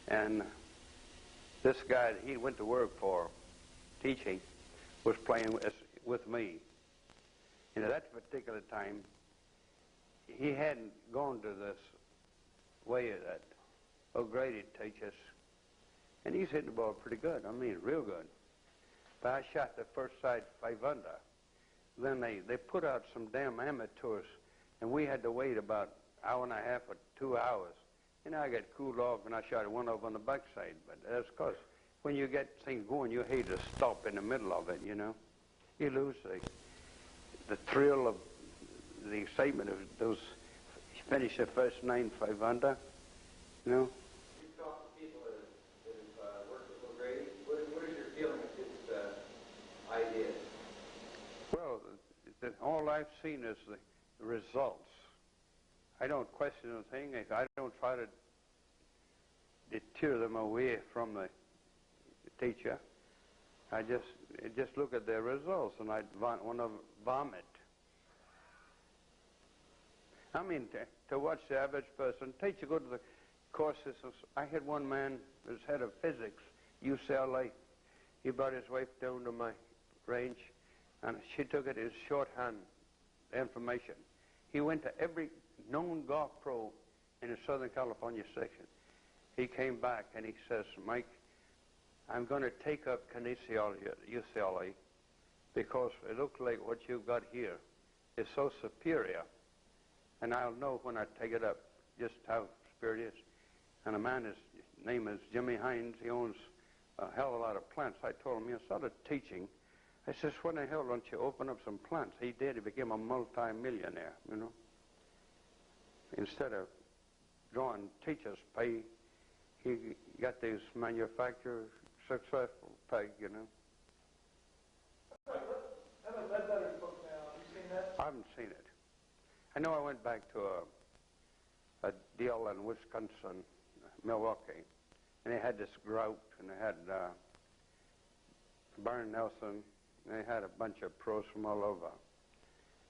And this guy that he went to work for, teaching, was playing with me. And at that particular time, he hadn't gone to this way that O'Grady teaches. And he's hitting the ball pretty good. I mean, real good. But I shot the first side 5 under. Then they put out some damn amateurs, and we had to wait about an hour and a half or 2 hours. And I got cooled off, and I shot one over on the backside. But that's because when you get things going, you hate to stop in the middle of it, you know. You lose the thrill of the excitement of those, finish the first 9 5 under, you know. You talk to people that have worked with O'Grady. What is your feeling of his ideas? Well, all I've seen is the results. I don't question a thing. I don't try to deter them away from the teacher. I just look at their results, and I want to vomit. I mean, to watch the average person teach, you go to the courses. I had one man who was head of physics, UCLA. He brought his wife down to my range, and she took it as shorthand information. He went to every known golf pro in the Southern California section. He came back and he says, Mike, I'm going to take up kinesiology at UCLA because it looks like what you've got here is so superior. And I'll know when I take it up just how superior it is. And a man, his name is Jimmy Hines. He owns a hell of a lot of plants. I told him, you started teaching. I says, when the hell don't you open up some plants? He did. He became a multi-millionaire, you know. Instead of drawing teachers' pay, he got these manufacturers successful pay, you know. Have a letter book now. Have you seen that? I haven't seen it. I know I went back to a deal in Wisconsin, Milwaukee, and they had this grout, and they had Byron Nelson, and they had a bunch of pros from all over.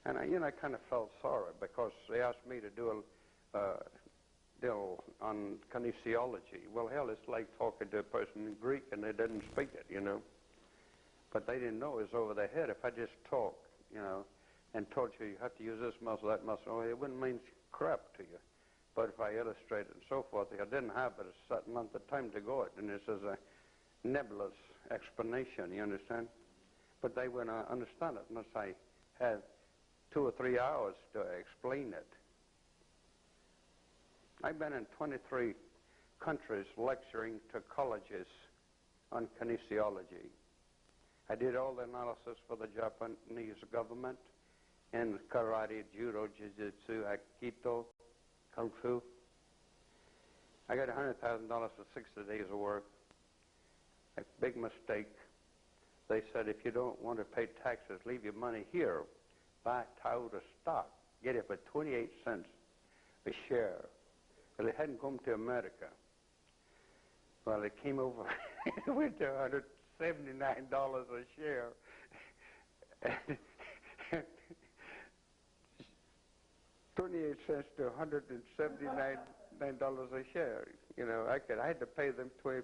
And I kind of felt sorry because they asked me to do a deal on kinesiology. Well, hell, it's like talking to a person in Greek and they didn't speak it, you know. But they didn't know it was over their head. If I just talk, you know, and told you have to use this muscle, that muscle, oh, it wouldn't mean crap to you. But if I illustrate it and so forth, I didn't have but a certain amount of time to go it. And this is a nebulous explanation, you understand? But they wouldn't understand it unless I had 2 or 3 hours to explain it. I've been in 23 countries lecturing to colleges on kinesiology. I did all the analysis for the Japanese government in karate, judo, jiu-jitsu, aikido, kung fu. I got $100,000 for 60 days of work. A big mistake. They said, if you don't want to pay taxes, leave your money here. Buy Toyota stock. Get it for 28 cents a share. Well, it hadn't come to America. Well, it came over. It went to $179 a share. 28 cents to $179 a share. You know, I had to pay them 20%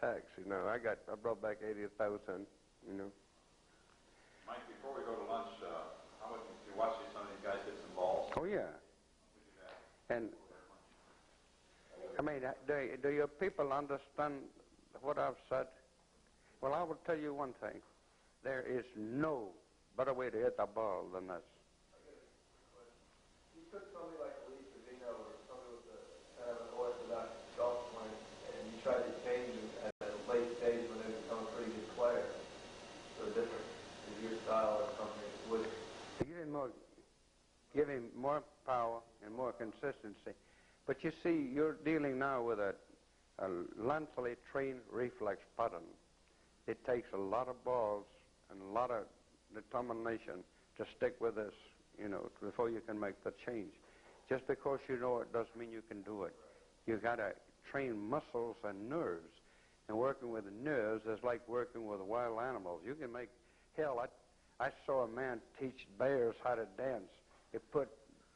tax. You know, I brought back 80,000. You know. Mike, before we go to lunch, how much do you watch some of these guys hit some balls? Oh yeah. And I mean, do your people understand what I've said? Well, I will tell you one thing. There is no better way to hit a ball than this. You took somebody like Elise Vino or somebody with kind of an orthodox golf swing, and you tried to change them at a late stage when they become a pretty good player. So different. Is your style or something? Would give him more power and more consistency. But you see, you're dealing now with a lengthily trained reflex pattern. It takes a lot of balls and a lot of determination to stick with this, you know, before you can make the change. Just because you know it doesn't mean you can do it. You got to train muscles and nerves. And working with nerves is like working with wild animals. You can make, hell, I saw a man teach bears how to dance. He put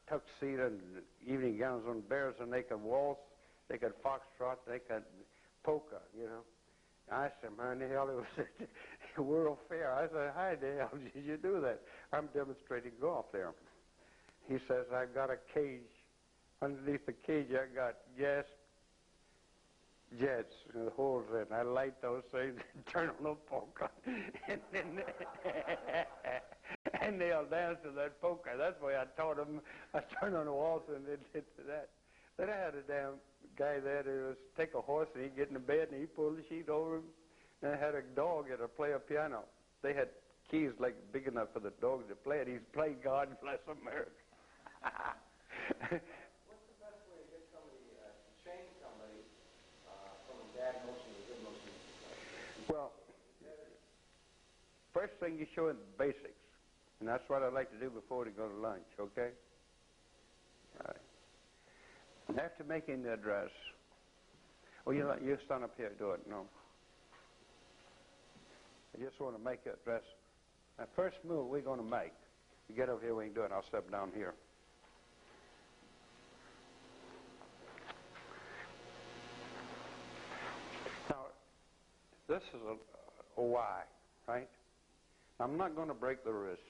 tuxedo and evening gowns on bears, and they could waltz, they could foxtrot, they could polka, you know. I asked him how in the hell it was at the World Fair. I said, how the hell did you do that? I'm demonstrating golf there. He says, I've got a cage. Underneath the cage, I got gas jets with holes in it. I light those things and turn on the polka. And then and they'll dance to that polka. That's why I taught them. I turned on the waltz and they did that. Then I had a damn guy there that was take a horse and he'd get in the bed and he'd pull the sheet over him. And I had a dog that'd play a piano. They had keys like big enough for the dog to play it. He's playing God Bless America. What's the best way to get somebody, to change somebody from a bad motion to good motion? Well, first thing you show them the basics. And that's what I'd like to do before they go to lunch, okay? All right. And after making the address, oh, you stand up here, do it, no. I just want to make the address. The first move we're going to make, you get over here, we can do it, I'll step down here. Now, this is a Y, right? I'm not going to break the wrist.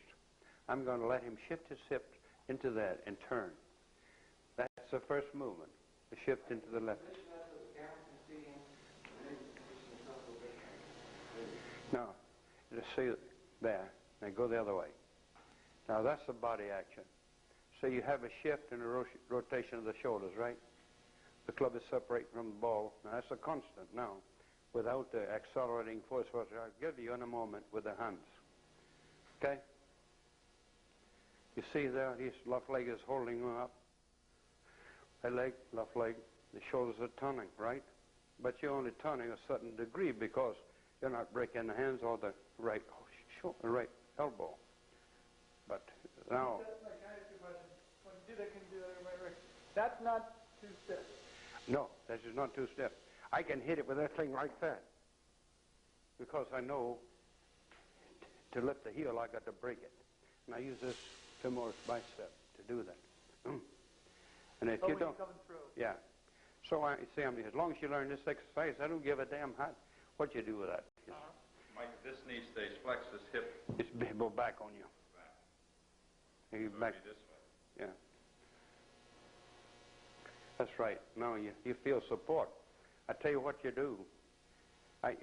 I'm going to let him shift his hip into that and turn. That's the first movement, the shift into the left. Now, just see there. Now go the other way. Now that's the body action. So you have a shift in the rotation of the shoulders, right? The club is separated from the ball. Now that's a constant now, without the accelerating force, which I'll give you in a moment with the hands. Okay? You see there, his left leg is holding him up. Right leg, left leg, the shoulders are turning, right? But you're only turning a certain degree because you're not breaking the hands or the right elbow. But now... When you do that, can you do that right? That's not too stiff. No, this is not too stiff. I can hit it with that thing like that because I know to lift the heel, I got to break it. And I use this femoral bicep to do that. And if you don't, coming through. Yeah. So I see, as long as you learn this exercise, I don't give a damn what you do with that. Mike, if this knee stays flexed, this hip... It's go back on you. Back. You So back. it'll be this way. Yeah. That's right. Now you feel support. I tell you what you do.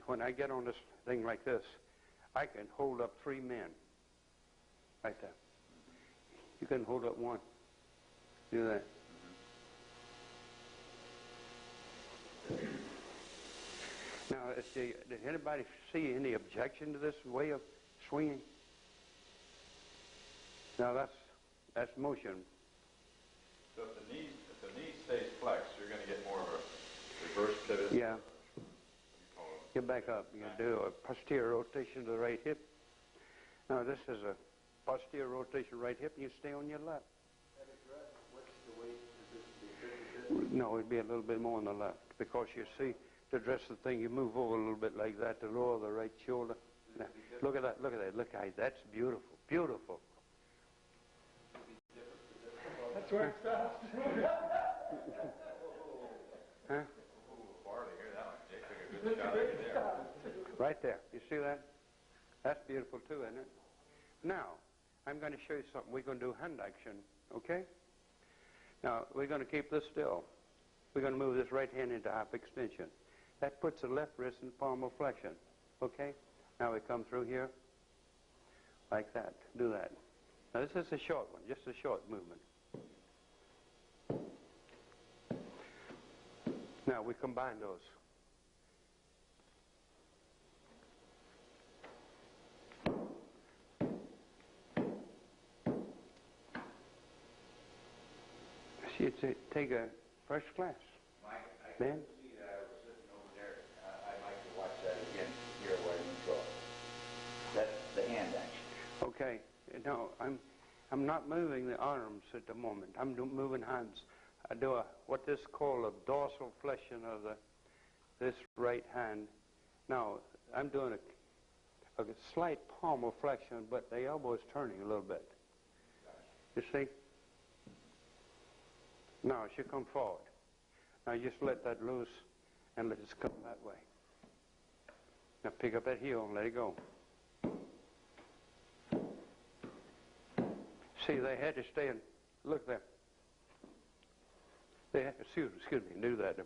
When I get on this thing like this, I can hold up 3 men. Right there. You can hold up 1. Do that. Now, did anybody see any objection to this way of swinging? Now that's motion. So if the knee stays flexed, you're going to get more of a reverse pivot. Yeah. Get back up. You do a posterior rotation to the right hip. Now this is a posterior rotation right hip, and you stay on your left. What's the weight? No, it'd be a little bit more on the left because you see to dress the thing, you move over a little bit like that to lower the right shoulder. Now, look at that. Look at that. Look, that's beautiful. Beautiful. That's where it stops. Huh? Barley, hear that one. Jake took a good shot at you there. Right there. You see that? That's beautiful too, isn't it? Now, I'm going to show you something. We're going to do hand action, okay? Now, we're going to keep this still. We're going to move this right hand into half extension. That puts the left wrist in palmar flexion, okay? Now we come through here like that. Do that. Now, this is a short one, just a short movement. Now, we combine those. See, take a first class. Mike, I Ben? couldn't see that I was sitting over there. I'd like to watch that again here where you go. That's the hand action. Okay. No, I'm not moving the arms at the moment. I'm moving hands. I do what is called a dorsal flexion of this right hand. Now, I'm doing a slight palmar flexion, but the elbow is turning a little bit. You see? Now, it should come forward. Now, just let that loose and let it come that way. Now pick up that heel and let it go. See, they had to stay and look there. They had to, excuse me, do that.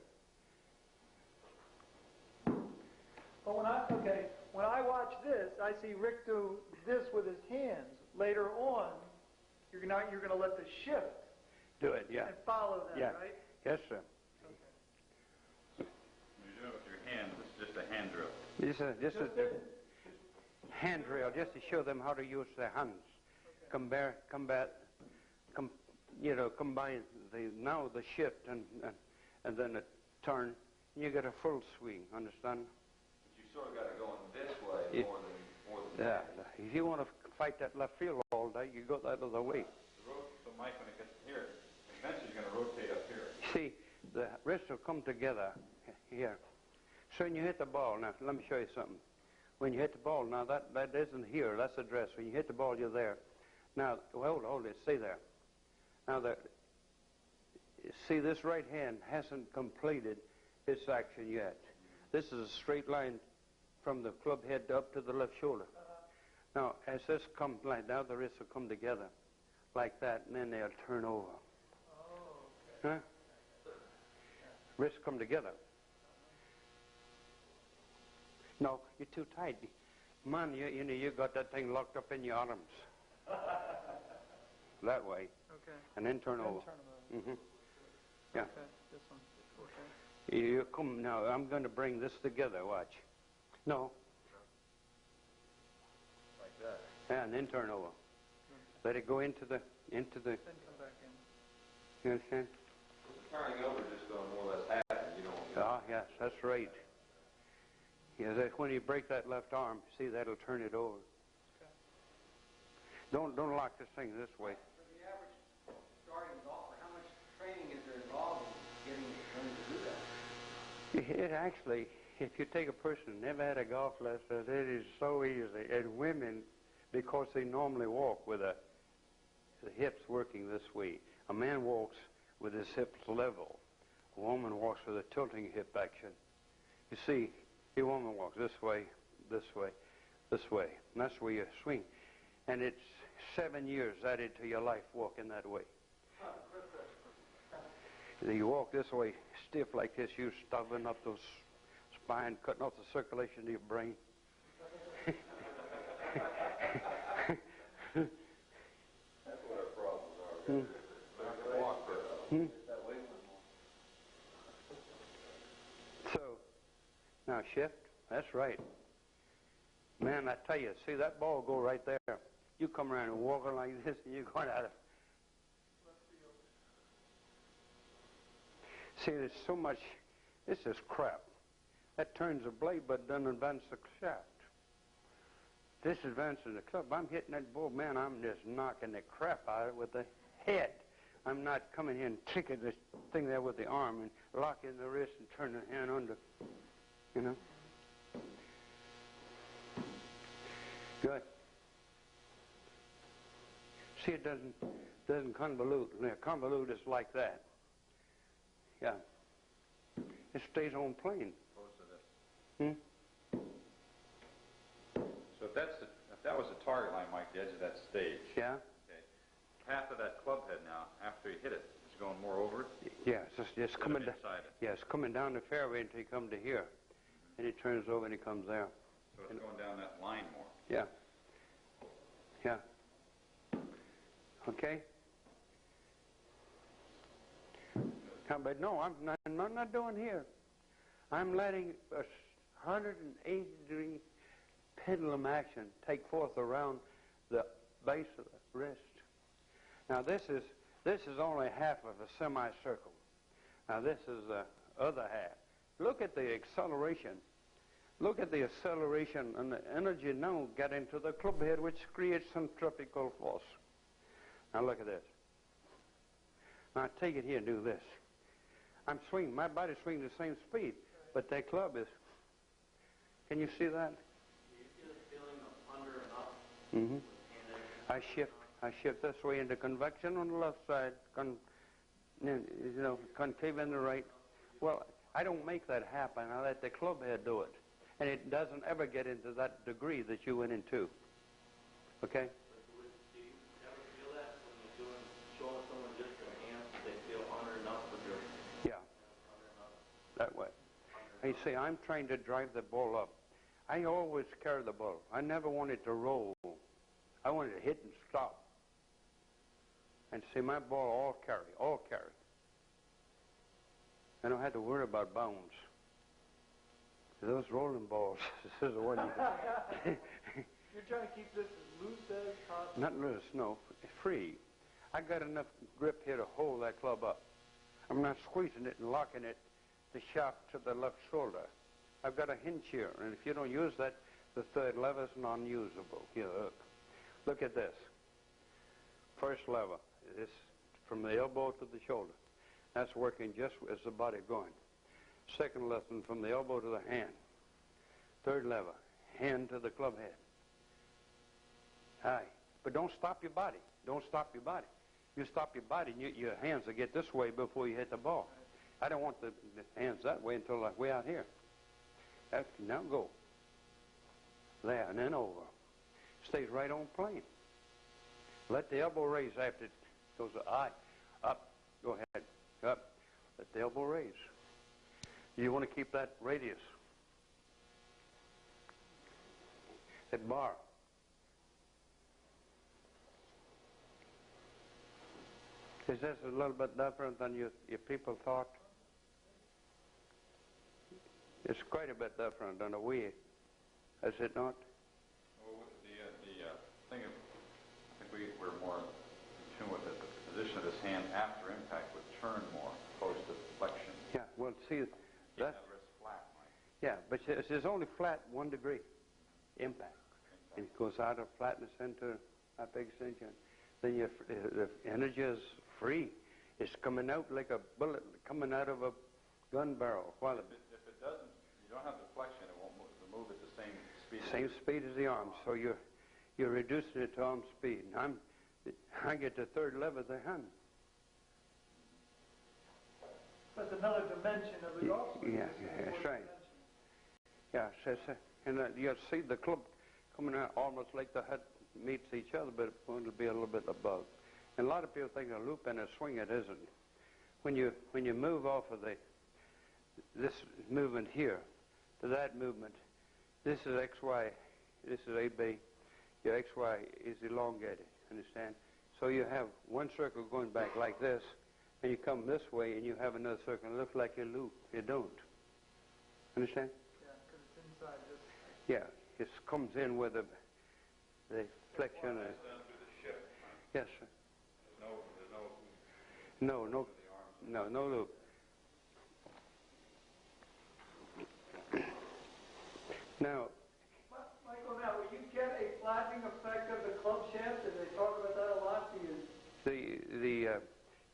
But when I watch this, I see Rick do this with his hands. Later on, you're going to let the shift Do it, yeah. and follow that, Yeah. right? Yes, sir. When you do it with your hands, it's just a hand drill. This is the hand drill, just to show them how to use their hands. Combine the shift and then a turn. You get a full swing. Understand? But you sort of got to go in this way more than Yeah. that. If you want to fight that left field all day, you go that other way. So Mike, when it gets here, eventually you're going to rotate up here. See, the wrists will come together here. So when you hit the ball, now let me show you something. When you hit the ball, now that isn't here, that's the dress. When you hit the ball, you're there. Now, hold it, stay there. Now, see, this right hand hasn't completed its action yet. This is a straight line from the club head up to the left shoulder. Now, as this comes like now, the wrists will come together like that, and then they'll turn over. Huh? Wrists come together. No, you're too tight. Man, you got that thing locked up in your arms. That way. Okay. And then turn over. Turn them over. Yeah. Okay, this one. Okay. You come now. I'm going to bring this together. Watch. No. Like that. Yeah, and then turn over. Let it go into the. Then come back in. You understand? The turning over just going more or less happen. You don't. Ah, yes, that's right. Yeah, when you break that left arm, see, that'll turn it over. Okay. Don't lock this thing this way. For the average starting golfer, how much training is there involved in getting learning to do that? It actually, if you take a person who never had a golf lesson, it is so easy. And women, because they normally walk with the hips working this way. A man walks with his hips level. A woman walks with a tilting hip action. You see, a woman walks this way, this way, this way. And that's where you swing. And it's 7 years added to your life walking that way. You walk this way, stiff like this, you stubbing up those spine, cutting off the circulation to your brain. That's what our problems are. Walk this. So, now shift. That's right. Man, I tell you, see that ball go right there. You come around and walking like this, and you're going out of. See, there's so much. This is crap. That turns the blade, but doesn't advance the shaft. This advances the club. I'm hitting that ball, man. I'm just knocking the crap out of it with the head. I'm not coming here and kicking this thing there with the arm and locking the wrist and turning the hand under. You know. Good. See, it doesn't convolute. Convolute is like that. Yeah. It stays on plane. Opposed to this. So if that was the target line, Mike, the edge of that stage. Yeah. Okay. Half of that club head now, after you hit it, it's going more over it. Yeah. It's coming down. Inside it. Yeah, it's coming down the fairway until you come to here, and it turns over and it comes there. So it's going down that line more. Yeah. Yeah. Okay. But no, I'm not doing here. I'm letting a 180-degree pendulum action take forth around the base of the wrist. Now this is only half of a semicircle. Now this is the other half. Look at the acceleration. Look at the acceleration and the energy now get into the club head, which creates centrifugal force. Now look at this. Now take it here and do this. I'm swinging. My body's swinging the same speed, but that club is. Can you see that? Do you feel the feeling of under and up? Mm-hmm. I shift this way into convection on the left side, concave in the right. Well, I don't make that happen. I let the club head do it. And it doesn't ever get into that degree that you went into. Okay? Do you ever feel that when you're showing someone just their hands, they feel honored enough with their Yeah. That way. And you see, I'm trying to drive the ball up. I always carry the ball. I never wanted to roll. I wanted to hit and stop. And see, my ball all carry. I don't have to worry about bounds. Those rolling balls, this is the one you... You're trying to keep this as loose as possible. Not loose, no, free. I got enough grip here to hold that club up. I'm not squeezing it and locking it, the shaft to the left shoulder. I've got a hinge here, and if you don't use that, the third lever is non-usable. Here, look at this. First lever is from the elbow to the shoulder. That's working just as the body going. Second lesson, from the elbow to the hand. Third lever, hand to the club head. Aye. But don't stop your body. Don't stop your body. You stop your body, and your hands will get this way before you hit the ball. I don't want the hands that way until like way out here. Now go. There, and then over. Stays right on plane. Let the elbow raise after it goes aye. Up. Go ahead. Up. Let the elbow raise. You want to keep that radius. That bar. Is this a little bit different than your people thought? It's quite a bit different than a Wii, is it not? Well, the thing is, I think we're more in tune with it. The position of his hand after impact would turn more, opposed to flexion. Yeah, well, see, Keep that's... that wrist flat, Mike. Yeah, but it's only flat 1 degree impact. And it goes out of flatness into a big extension. Then the energy is free. It's coming out like a bullet coming out of a gun barrel. While If it doesn't, you don't have the flexion, it won't move at the same speed. same speed as the arm, so you're reducing it to arm speed. And I get the third lever of the hand. That's another dimension of the golf swing. Yeah, that's right. Yeah, and you see the club coming out almost like the head meets each other, but it'll be a little bit above. And a lot of people think a loop and a swing, it isn't. When you move off of this movement here to that movement, this is XY, this is AB, your XY is elongated, understand? So you have one circle going back like this, and you come this way and you have another circle, and it looks like you loop. You don't. Understand? Yeah, because it's inside this. Yeah, it comes in with the flexion. It's done through the ship. Yes, sir. There's No loop. Now, Michael, now, will you get a flattening effect of the club shaft? Did they talk about that a lot to you?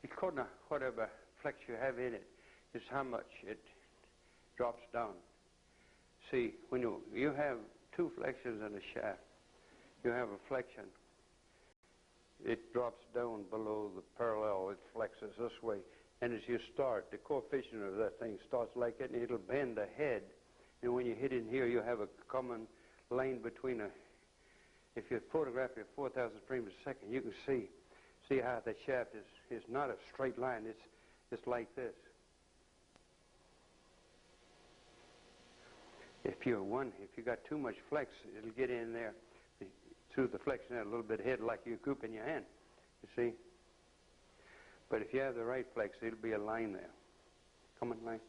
according to whatever flex you have in it, is how much it drops down. See, when you have two flexions in a shaft, you have a flexion. It drops down below the parallel. It flexes this way. And as you start, the coefficient of that thing starts like it, and it'll bend the head. And when you hit in here, you have a common lane between if you photograph it at 4,000 frames a second, you can see how the shaft is not a straight line. It's like this. If you got too much flex, it'll get in there through the flexion, a little bit head like you coop in your hand, you see. But if you have the right flex, it'll be a line there. Common line.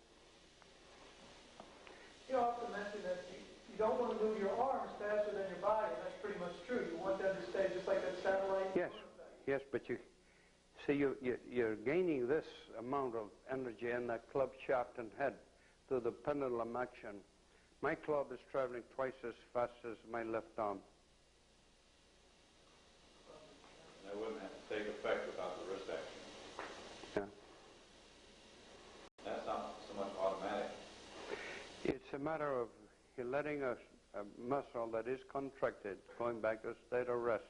You often mention that you don't want to move your arms faster than your body, and that's pretty much true. You want them to stay just like that satellite. Yes, but you see, you're gaining this amount of energy in that club shaft and head through the pendulum action. My club is traveling twice as fast as my left arm. That wouldn't have to take effect without the wrist action. Yeah. That's not so much automatic. It's a matter of you're letting a muscle that is contracted going back to a state of rest.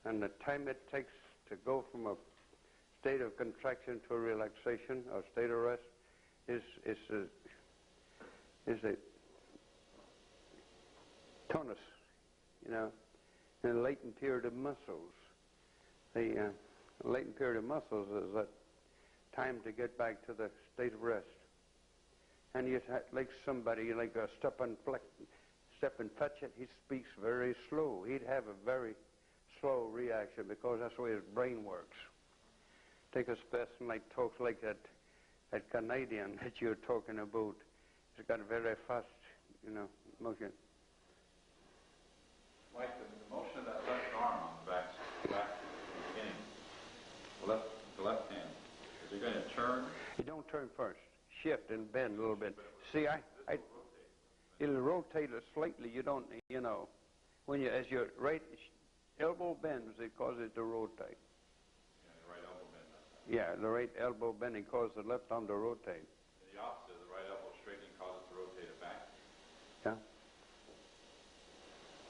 And the time it takes to go from a state of contraction to a relaxation or state of rest is a tonus, you know, and a latent period of muscles. The latent period of muscles is that time to get back to the state of rest. And you like somebody like a Stephen Fletcher, he speaks very slow. He'd have a very slow reaction because that's the way his brain works. Take a person like talks like that Canadian that you're talking about. He's got a very fast, you know, motion. Mike, the motion of that left arm on the back in the beginning, the left hand, is it going to turn? You don't turn first. Shift and bend a little bit. See, it'll rotate it slightly. You don't, you know, as your right elbow bends, it causes it to rotate. Yeah, the right elbow bend. Yeah, the right elbow bending causes the left arm to rotate. The opposite, the right elbow straightening causes it to rotate it back. Yeah.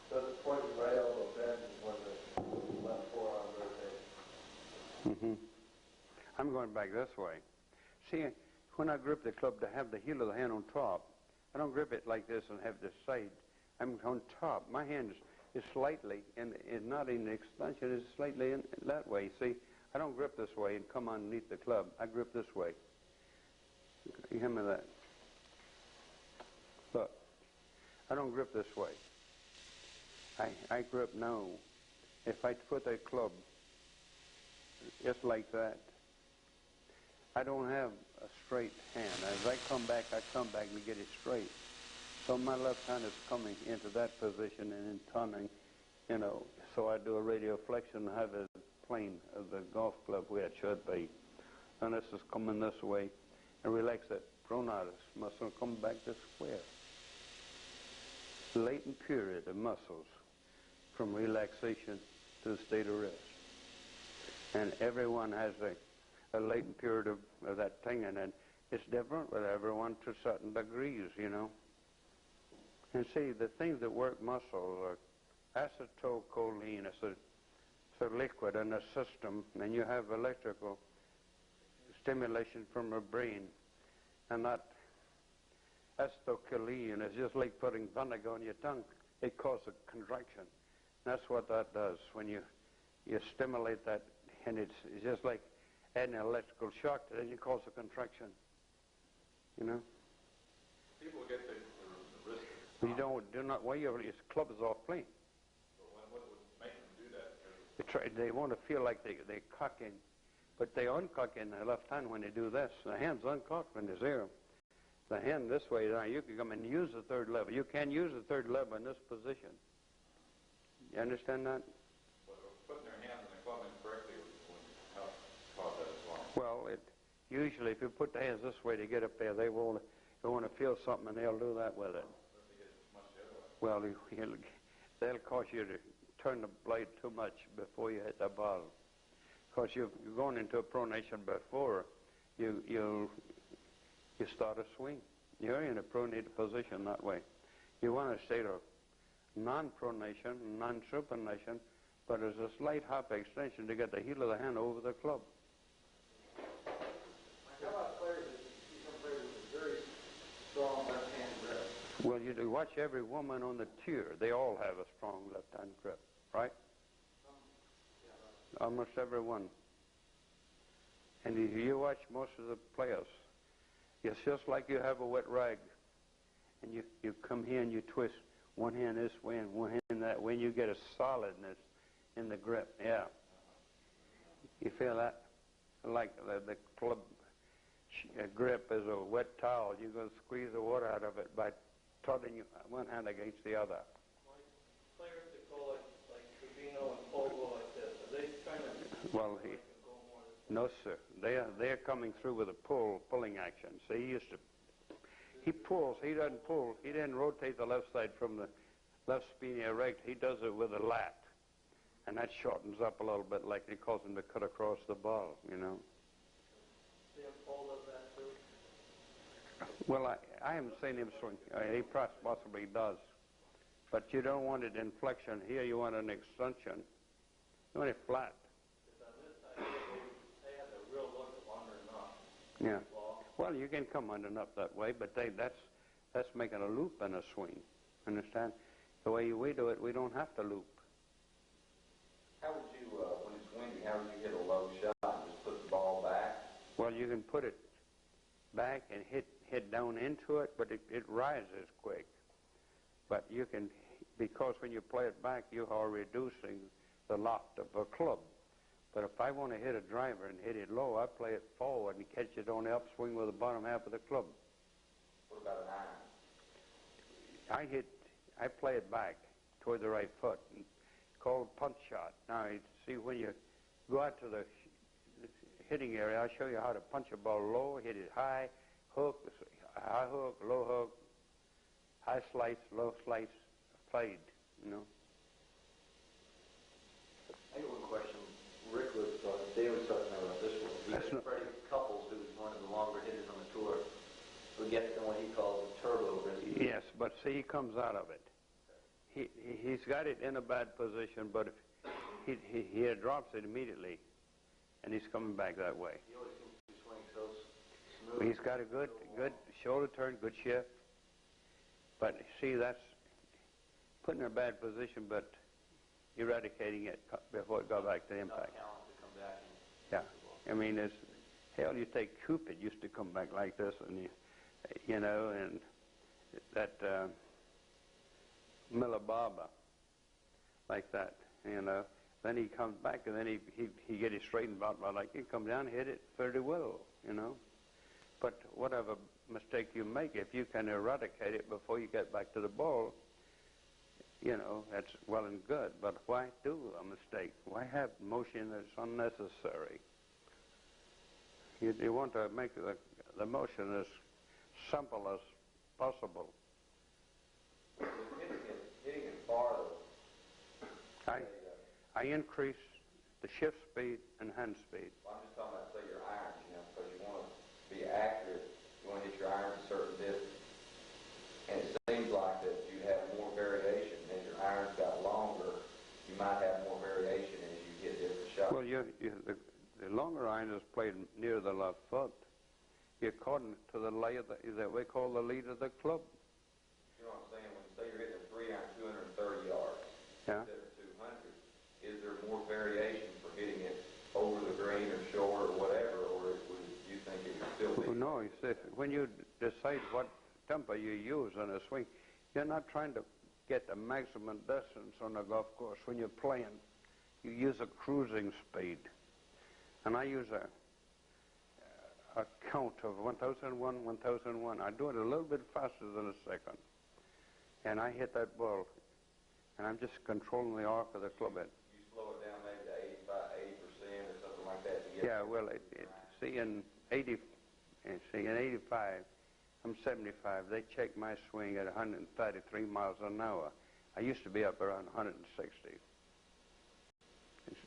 So the point of the right elbow bend is when the left forearm rotates. Mm-hmm. I'm going back this way. See, when I grip the club to have the heel of the hand on top, I don't grip it like this and have this side. I'm on top. My hand is slightly, and is not in the extension, it's slightly in that way. See, I don't grip this way and come underneath the club. I grip this way. You hear me that? Look, I don't grip this way. I grip now. If I put a club just like that, I don't have a straight hand. As I come back and get it straight. So my left hand is coming into that position and then turning, you know, so I do a radial flexion and have a plane of the golf club where it should be. And this is coming this way and relax that pronatus muscle, come back to square. Latent period of muscles from relaxation to the state of rest. And everyone has a latent period of that thing, and then it's different with everyone to certain degrees, you know. And see, the things that work muscle are acetylcholine. It's a liquid in the system, and you have electrical stimulation from the brain. And that acetylcholine is just like putting vinegar on your tongue. It causes a contraction. That's what that does when you stimulate that, and it's just like adding an electrical shock, then you cause a contraction. You know? People get the wrist. You do not, well, your club is off plane. What would make them do that? They want to feel like they're cocking, but they uncock in the left hand when they do this. The hand's uncocked when they're zero. The hand this way, now you can come and use the third lever. You can use the third lever in this position. You understand that? Well, putting their hands in the club incorrectly would help cause that as well. Well, usually if you put the hands this way to get up there, they want to feel something, and they'll do that with it. Well, they'll cause you to turn the blade too much before you hit the ball. Because you're going into a pronation before you start a swing. You're in a pronated position that way. You want to stay to non-pronation, non-supination, but there's a slight hop extension to get the heel of the hand over the club. How about players that see some players with a very strong left-hand grip? Well, you do watch every woman on the tour. They all have a strong left-hand grip, right? Almost every one. And you watch most of the players. It's just like you have a wet rag. And you come here and you twist one hand this way and one hand that way, and you get a solidness in the grip. Yeah. You feel that? Like the club grip is a wet towel. You're going to squeeze the water out of it by turning one hand against the other. Players that go like Trevino and Polo like this, are they trying to... Well, no, sir. They're coming through with a pulling action. See, he pulls. He doesn't pull. He didn't rotate the left side from the left spine erect. He does it with a lat, and that shortens up a little bit, like it causes him to cut across the ball. You know. Sam Paul does that too? Well, I haven't seen him swing. He possibly does, but you don't want it in flexion. Here, you want an extension. You want it flat. Because on this side, they have a real look of under and up. Yeah. Ball. Well, you can come under up that way, but that's making a loop in a swing. Understand? The way we do it, we don't have to loop. How would you, when it's windy, how would you hit a low shot? Just put the ball back? Well, you can put it back and hit down into it, but it rises quick. But you can, because when you play it back, you are reducing the loft of a club. But if I want to hit a driver and hit it low, I play it forward and catch it on the upswing with the bottom half of the club. What about an iron? I play it back toward the right foot, called punch shot. Now, see, when you go out to the hitting area, I'll show you how to punch a ball low, hit it high, hook, high hook, low hook, high slice, low slice, fade, you know. I got one question. Rick was, Dave was talking about this one. He had Freddie Couples, who was one of the longer hitters on the tour, who gets in what he calls a turbo rhythm. Yes, but see, he comes out of it. He's got it in a bad position, but if he drops it immediately, and he's coming back that way. He always seems to be swinging so smooth. He's got a good shoulder turn, good shift. But see, that's putting in a bad position, but eradicating it before it got back to impact. Yeah, I mean, hell, you take Cupid used to come back like this, and you know, and that Millibaba, like that, you know. Then he comes back, and then he get it straightened out, like he come down, hit it fairly well, you know. But whatever mistake you make, if you can eradicate it before you get back to the ball, you know, that's well and good. But why do a mistake? Why have motion that's unnecessary? You want to make the motion as simple as possible. Hitting it far, though. I increase the shift speed and hand speed. Well, I'm just talking about, say, your irons, you know, because you want to be accurate. You want to hit your irons a certain distance. And it seems like that you have more variation. As your irons got longer, you might have more variation as you hit different shots. Well, the longer iron is played near the left foot. According to the lay of that we call the lead of the club. You know what I'm saying? When you say you're hitting a 3-iron 230 yards yeah. instead of 200, is there more variation for hitting it over the green or short or whatever, or do you think it would still be? No, you see, when you decide what tempo you use on a swing, you're not trying to get the maximum distance on a golf course. When you're playing, you use a cruising speed. And I use a count of 1001, 1001. I do it a little bit faster than a second. And I hit that ball, and I'm just controlling the arc of the club head. You slow it down maybe to 80% or something like that to get yeah, well, in 85, I'm 75. They check my swing at 133 miles an hour. I used to be up around 160.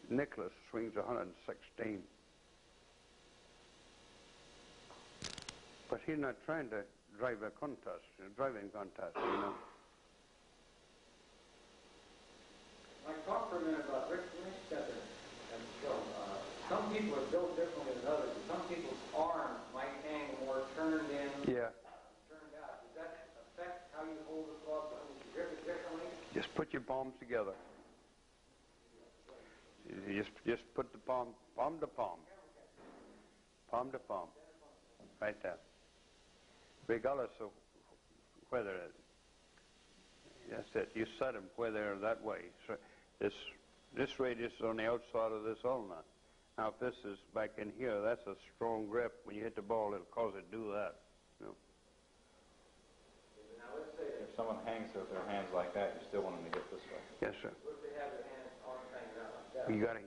Nicholas swings 116. But he's not trying to drive a driving contest, you know. Mike, talk for a minute about Rick. Let me step in and show. Some people are built differently than others. Some people's arms might hang more turned in, yeah. Turned out. Does that affect how you hold the club? Would you grip it differently? Just put your palms together. You just put the palm to palm. Palm to palm. Right there. Regardless of whether that's it. You set them where they're that way. So this radius is on the outside of this ulna. Now, if this is back in here, that's a strong grip. When you hit the ball, it'll cause it to do that. You know? Now, let's say If someone hangs with their hands like that, you still want them to get this way. Yes, sir. what if they have their hands arms hanging out like that? You got to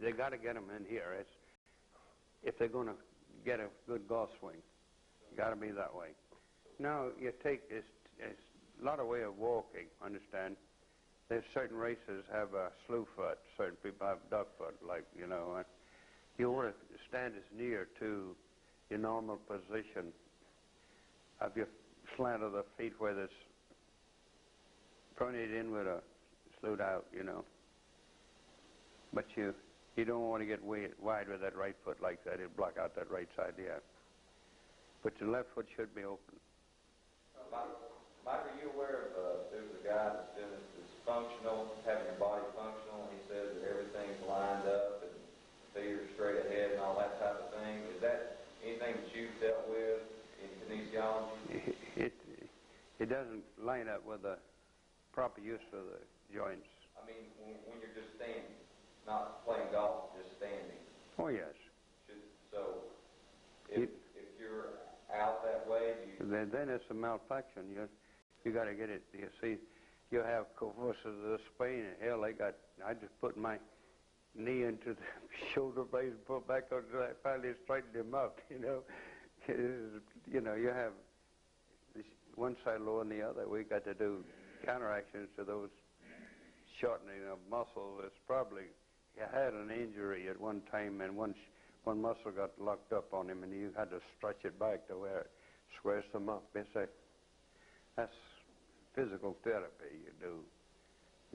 they got to get them in here. If they're going to get a good golf swing, you got to be that way. Now you take it's a lot of way of walking. Understand? There's certain races have a slew foot. Certain people have duck foot. Like you know, you want to stand as near to your normal position of your slant of the feet, where it's pronated in with a slewed out. You know, but you don't want to get wide with that right foot like that. It'll block out that right side, yeah. but your left foot should be open. Mike, are you aware of, there's a guy that's doing this functional, having your body functional, and he says that everything's lined up and feet are straight ahead and all that type of thing. Is that anything that you've dealt with in kinesiology? It doesn't line up with the proper use of the joints. I mean, when you're just standing, not playing golf, just standing. Oh, yes. So, if you're out that way, Then it's a malfunction. You got to get it. You see, you have convulsions of the spine, and hell, I just put my knee into the shoulder blade and put back until I finally straightened him up. You have this one side lower than the other. We got to do counteractions to those shortening of muscles. It's probably he had an injury at one time, and one muscle got locked up on him, and you had to stretch it back to where it squares them up. That's physical therapy you do.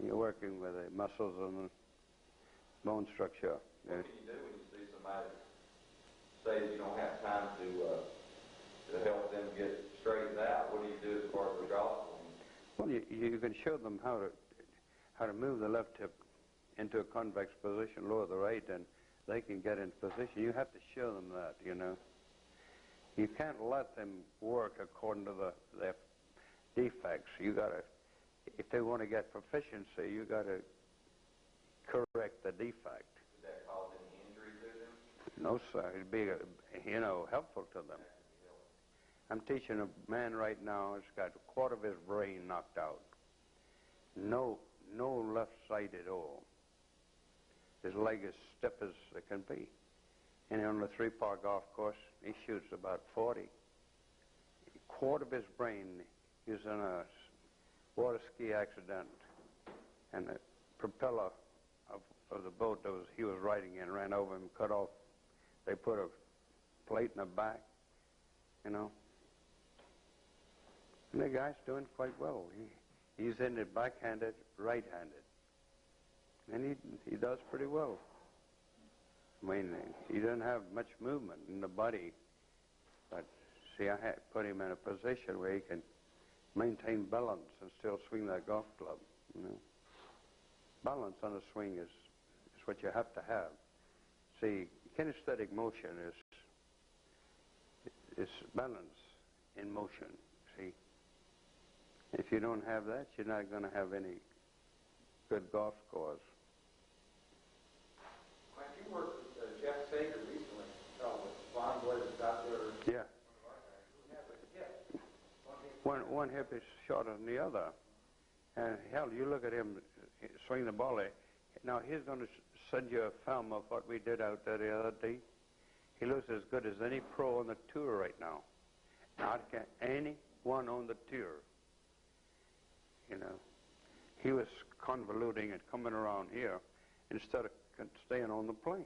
You're working with the muscles and the bone structure. What can you do when you see somebody say that you don't have time to help them get straightened out? What do you do as far as the golf? Well, you can show them how to move the left hip into a convex position, lower the right, and they can get into position. You have to show them that, You can't let them work according to their defects. You got to, if they want to get proficiency, you got to correct the defect. Would that cause any injury to them? No, sir. It'd be, helpful to them. I'm teaching a man right now who's got a quarter of his brain knocked out. No left side at all. His leg is stiff as it can be. And on the 3-par golf course, he shoots about 40. A quarter of his brain is in a water ski accident, and the propeller of the boat that he was riding in ran over him, cut off. They put a plate in the back, And the guy's doing quite well. He's in it backhanded, right-handed. And he does pretty well. I mean, he doesn't have much movement in the body. But, see, I had put him in a position where he can maintain balance and still swing that golf club, Balance on a swing is what you have to have. See, kinesthetic motion is balance in motion, see. If you don't have that, you're not going to have any good golf scores. Mike, you worked with Jeff Sager recently, with Von Blaze, Dr. Yeah. Who has a hip? One hip is shorter than the other. And hell, you look at him swing the ball. Now, he's going to send you a film of what we did out there the other day. He looks as good as any pro on the tour right now. Not anyone on the tour. He was convoluting and coming around here instead of staying on the plane.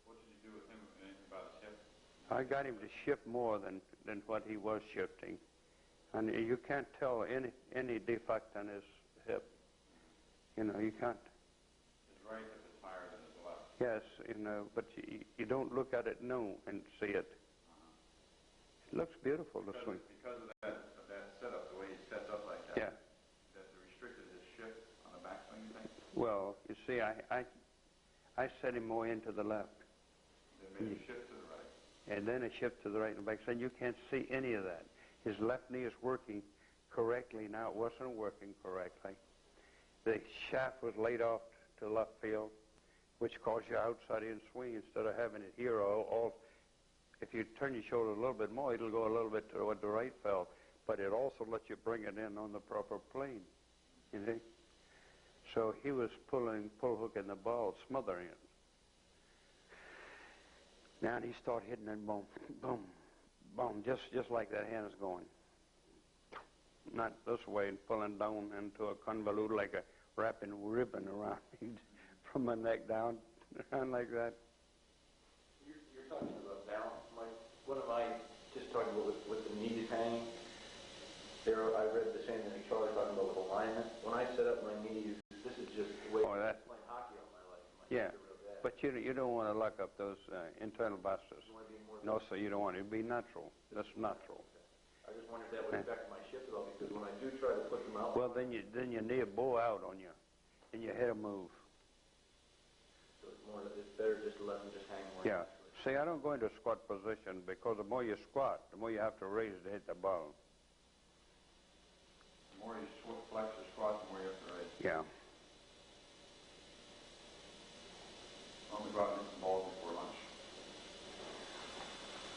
What did you do with him about his hip? I got him to shift more than what he was shifting. And you can't tell any defect on his hip. You can't. His right hip is higher than his left. Yes, but you don't look at it now and see it. It looks beautiful, the swing. Because of that setup, the way he sets up like that. Yeah. That restricted his shift on the backswing, you think? Well, you see, I set him more into the left. Then maybe shift to the right. And then a shift to the right and back. So you can't see any of that. His left knee is working correctly now. It wasn't working correctly. The shaft was laid off to left field, which caused you outside in swing instead of having it here. If you turn your shoulder a little bit more, it'll go a little bit toward the right fell. But it also lets you bring it in on the proper plane. You see? So he was pull hook in the ball, smothering it. Now he started hitting it, boom, boom, boom, just like that hand is going. Not this way and pulling down into a convolute like a wrapping ribbon around me from my neck down like that. You're talking about balance, Mike. What am I just talking about with the knees hanging? There, I read the same thing Charlie talking about with alignment. When I set up my knees, this is just the way I was playing hockey all my life. My knees are real bad. But you don't want to lock up those internal busters. You want to be more... No, sir, you don't want it to be natural. That's natural. I just wondered if that would affect my shift at all, because when I do try to put them out... Well, then your knee will bow out on you, and your head will move. So it's better just to let them just hang more. Yeah. See, I don't go into squat position, because the more you squat, the more you have to raise to hit the ball. The more you flex or squat, the more you have to raise. Yeah. I'm going to go out and hit some balls before lunch.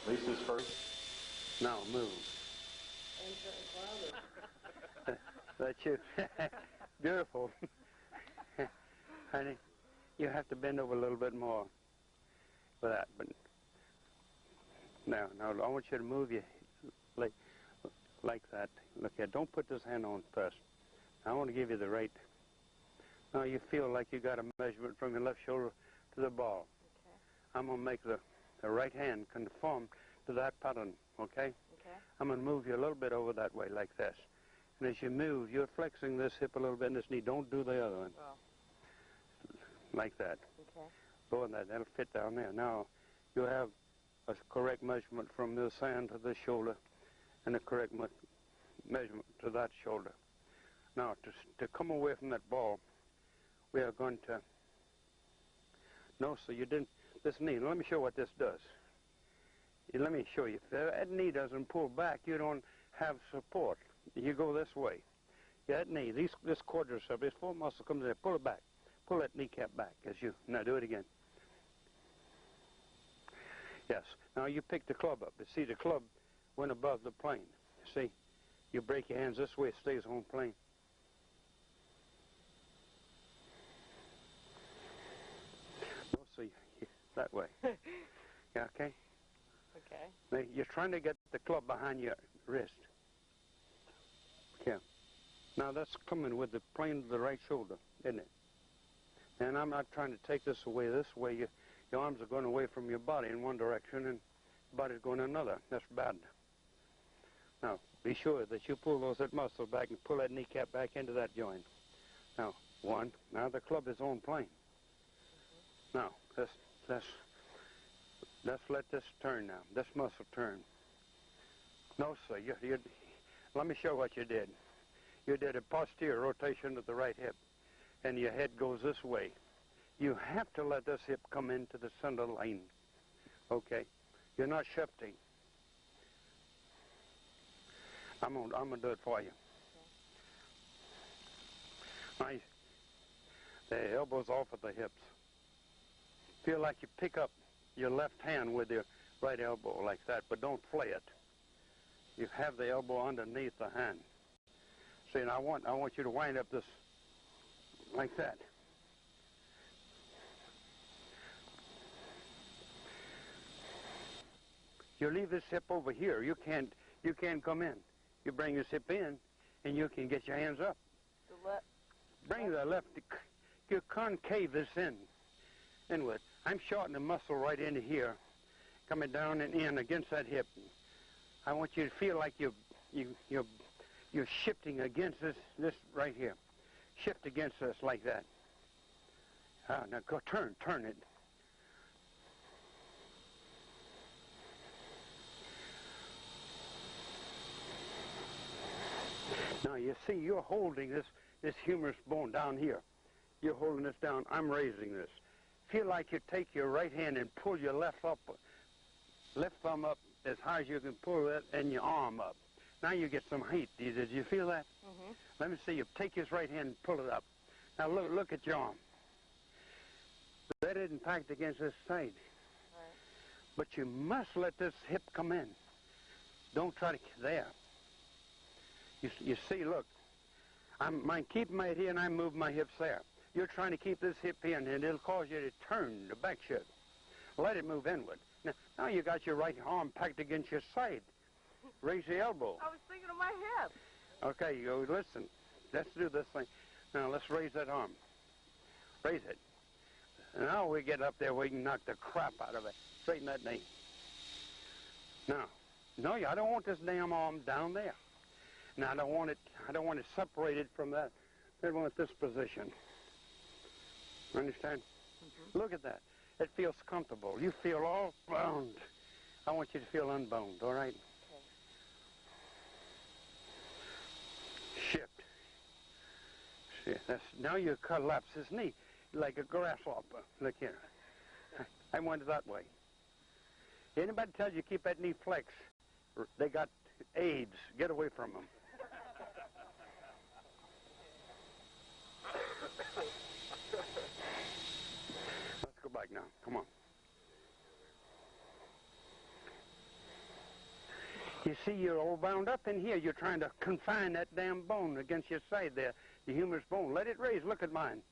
Lisa's first. Now, move. That's you. Beautiful. Honey, you have to bend over a little bit more for that. But now, I want you to move your like that. Look here, don't put this hand on first. I want to give you the right. Now you feel like you got a measurement from your left shoulder to the ball. Okay. I'm going to make the right hand conform to that pattern, okay? Okay. I'm going to move you a little bit over that way like this. And as you move, you're flexing this hip a little bit and this knee. Don't do the other one. Well. Like that. Okay. Go in that. That'll fit down there. Now, you have a correct measurement from this hand to this shoulder and a correct measurement to that shoulder. Now, to come away from that ball, we are going to... No, sir, you didn't... This knee, let me show what this does. Let me show you. If that knee doesn't pull back, you don't have support. You go this way. That knee, this quadricep, this full muscle comes in, pull it back. Pull that kneecap back as you... Now, do it again. Yes. Now, you pick the club up. You see, the club went above the plane. See? You break your hands this way, it stays on plane. No, see, that way. Yeah, okay? Okay. Now, you're trying to get the club behind your wrist. Yeah. Now, that's coming with the plane of the right shoulder, isn't it? And I'm not trying to take this away. This way, your arms are going away from your body in one direction and your body's going another. That's bad. Now, be sure that you pull those hip muscles back and pull that kneecap back into that joint. Now, one. Now the club is on plane. Now, let's let this turn now. This muscle turn. No, sir. Let me show what you did. You did a posterior rotation of the right hip, and your head goes this way. You have to let this hip come into the center line. Okay? You're not shifting. I'm gonna do it for you. Okay. Nice. The elbows off of the hips. Feel like you pick up your left hand with your right elbow like that, but don't flay it. You have the elbow underneath the hand. See, and I want you to wind up this like that. You leave this hip over here. You can't come in. You bring this hip in, and you can get your hands up. The left. Bring the left. You concave this inward. I'm shortening the muscle right into here, coming down and in against that hip. I want you to feel like you're shifting against this right here. Shift against this like that. Now go turn it. Now you see, you're holding this humerus bone down here. You're holding this down. I'm raising this. Feel like you take your right hand and pull your left thumb up as high as you can pull it, and your arm up. Now you get some heat. Did you feel that? Mm-hmm. Let me see you. Take his right hand and pull it up. Now look at your arm. That isn't packed against this side. Right. But you must let this hip come in. Don't try to... There. You see, look. I'm keeping my head here, and I move my hips there. You're trying to keep this hip in, and it'll cause you to turn the back shift. Let it move inward. Now you got your right arm packed against your side. Raise the elbow. I was thinking of my hip. Okay, you go, listen. Let's do this thing. Now, let's raise that arm. Raise it. Now we get up there, we can knock the crap out of it. Straighten that knee. Now, no, I don't want this damn arm down there. Now, I don't want it separated from that. I want this position. Understand? Mm-hmm. Look at that. It feels comfortable. You feel all bound. I want you to feel unbound, all right? Okay. Shift. See, now you collapse his knee like a grasshopper. Look here. I want it that way. Anybody tells you keep that knee flexed, they got AIDS. Get away from them. Let's go back now. Come on. You see, you're all bound up in here. You're trying to confine that damn bone against your side there, the humerus bone. Let it raise. Look at mine.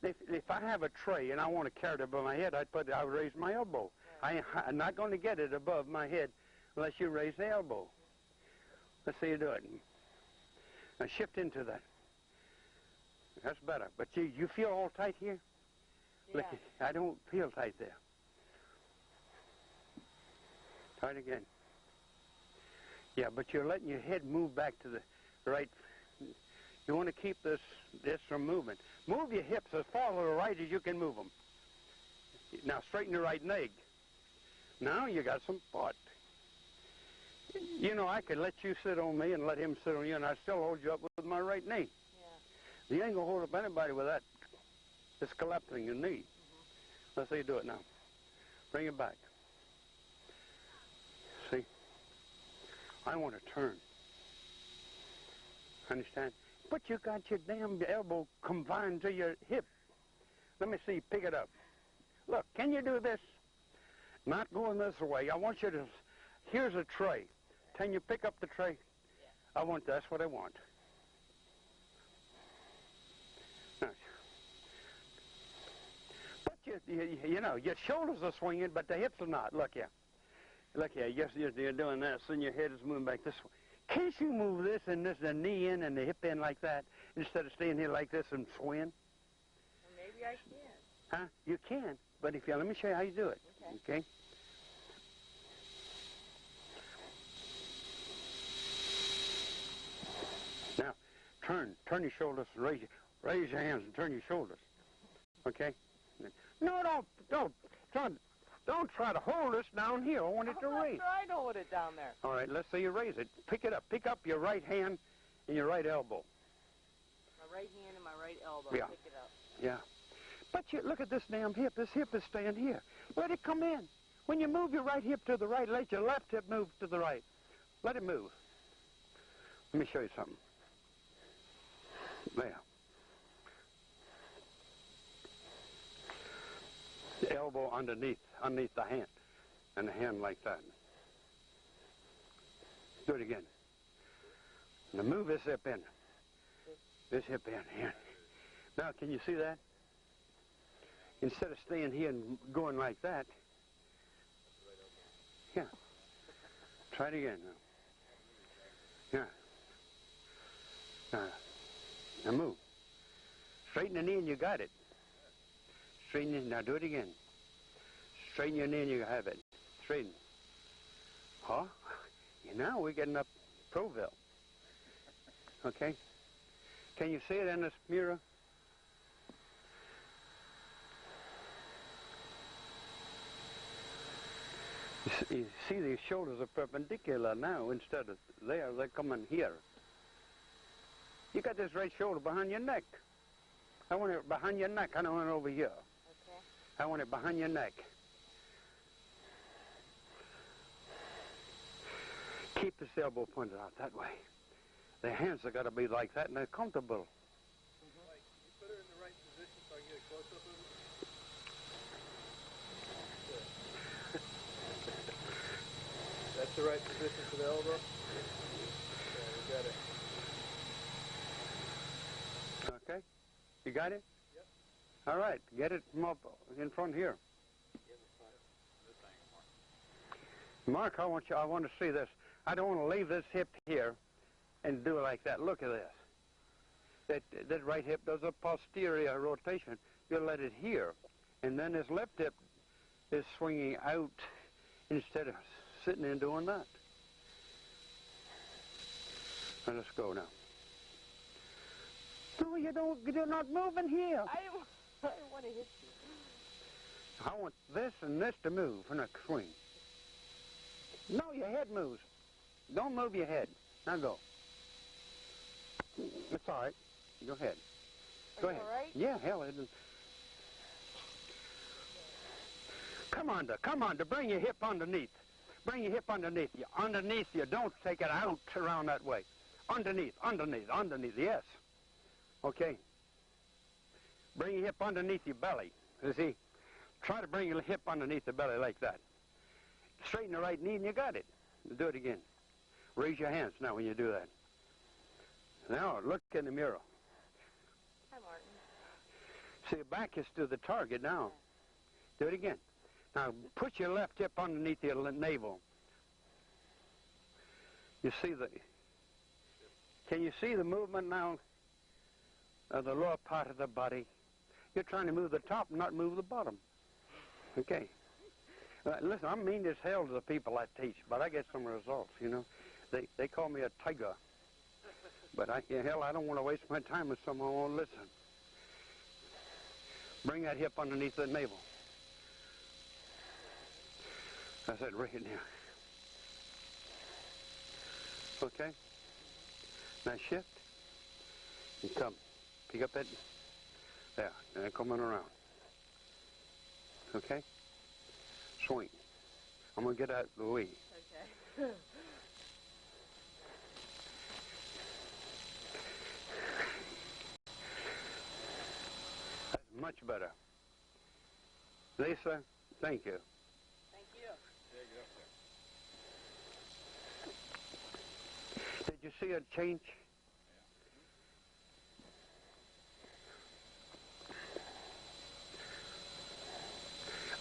If I have a tray and I want to carry it above my head, I would raise my elbow. I'm not going to get it above my head unless you raise the elbow. Let's see you do it. Now shift into that. That's better. But you feel all tight here? Yeah. Look, I don't feel tight there. Tight again. Yeah, but you're letting your head move back to the right. You want to keep this from moving. Move your hips as far to the right as you can move them. Now straighten your right leg. Now you got some butt. You know, I could let you sit on me and let him sit on you, and I still hold you up with my right knee. Yeah. You ain't gonna hold up anybody with that. It's collapsing your knee. Let's see you do it now. Bring it back. See? I want to turn. Understand? But you got your damn elbow confined to your hip. Let me see. Pick it up. Look, can you do this? Not going this way. I want you to... Here's a tray. Can you pick up the tray? Yeah. That's what I want. Now, but you know, your shoulders are swinging, but the hips are not. Look here. Look here. You're doing this, and your head is moving back this way. Can't you move this and this, the knee in and the hip in like that, instead of staying here like this and swing? Well, maybe I can. Huh? You can, but let me show you how you do it. Okay? Now, turn your shoulders, raise your hands and turn your shoulders. Okay? No, don't try to hold us down here. I want it to raise. Sure, I don't want it down there. All right, let's say you raise it. Pick it up. Pick up your right hand and your right elbow. My right hand and my right elbow. Yeah. Pick it up. Yeah. But look at this damn hip. This hip is staying here. Let it come in. When you move your right hip to the right, let your left hip move to the right. Let it move. Let me show you something. There. The elbow underneath the hand, and the hand like that. Do it again. Now move this hip in. This hip in here. Now, can you see that? Instead of staying here and going like that, yeah. Try it again now. Yeah. Now move. Straighten the knee and you got it. Straighten it. Now do it again. Straighten your knee and you have it. Straighten. Huh? Now we're getting up Proville. Okay? Can you see it in this mirror? You see these shoulders are perpendicular now instead of there. They're coming here. You got this right shoulder behind your neck. I want it behind your neck. I don't want it over here. Okay. I want it behind your neck. Keep this elbow pointed out that way. The hands have got to be like that, and they're comfortable. Mike, can you put her in the right position so I can get a close-up of her? That's the right position for the elbow? Yeah, we got it. Okay? You got it? Yep. All right. Get it from up in front here. Mark, I want to see this. I don't want to leave this hip here and do it like that. Look at this. That right hip does a posterior rotation. You let it here. And then this left hip is swinging out instead of sitting and doing that. Now let's go now. No, you're not moving here. I didn't want to hit I want this and this to move in a swing. No, your head moves. Don't move your head. Now go. It's all right. Go ahead. Go ahead. All right? Yeah, hell, it isn't. Come on, bring your hip underneath. Bring your hip underneath you. Underneath you. Don't take it out around that way. Underneath, yes. Okay. Bring your hip underneath your belly. You see? Try to bring your hip underneath the belly like that. Straighten the right knee and you got it. Do it again. Raise your hands now when you do that. Now, look in the mirror. Hi, Martin. See, your back is to the target now. Do it again. Now, put your left hip underneath your navel. You see can you see the movement now of the lower part of the body? You're trying to move the top, not move the bottom. Okay. Listen, I'm mean as hell to the people I teach, but I get some results, you know. They call me a tiger. But I don't want to waste my time with someone who won't listen. Bring that hip underneath the navel. That's it, right in here. Okay? Now shift. And come. Pick up that. There. And coming around. Okay? Swing. I'm going to get out of the way. Okay. That's much better. Lisa, thank you. Thank you. Did you see a change?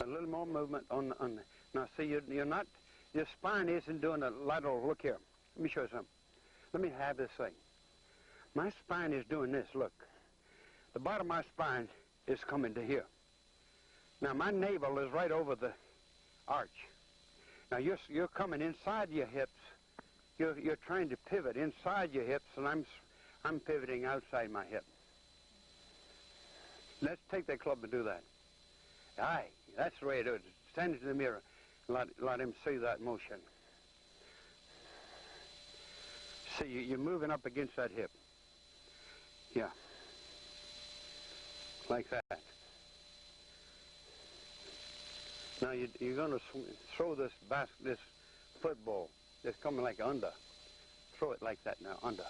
A little more movement on the. Now, see, you're not. Your spine isn't doing a lateral. Look here. Let me show you something. Let me have this thing. My spine is doing this. Look. The bottom of my spine is coming to here. Now, my navel is right over the arch. Now, you're coming inside your hips. You're trying to pivot inside your hips, and I'm pivoting outside my hip. Let's take that club and do that. Aye, that's the way it is. Stand into the mirror. Let him see that motion. See, you're moving up against that hip. Yeah. Like that. Now you're going to throw this football. It's coming like under. Throw it like that now, under.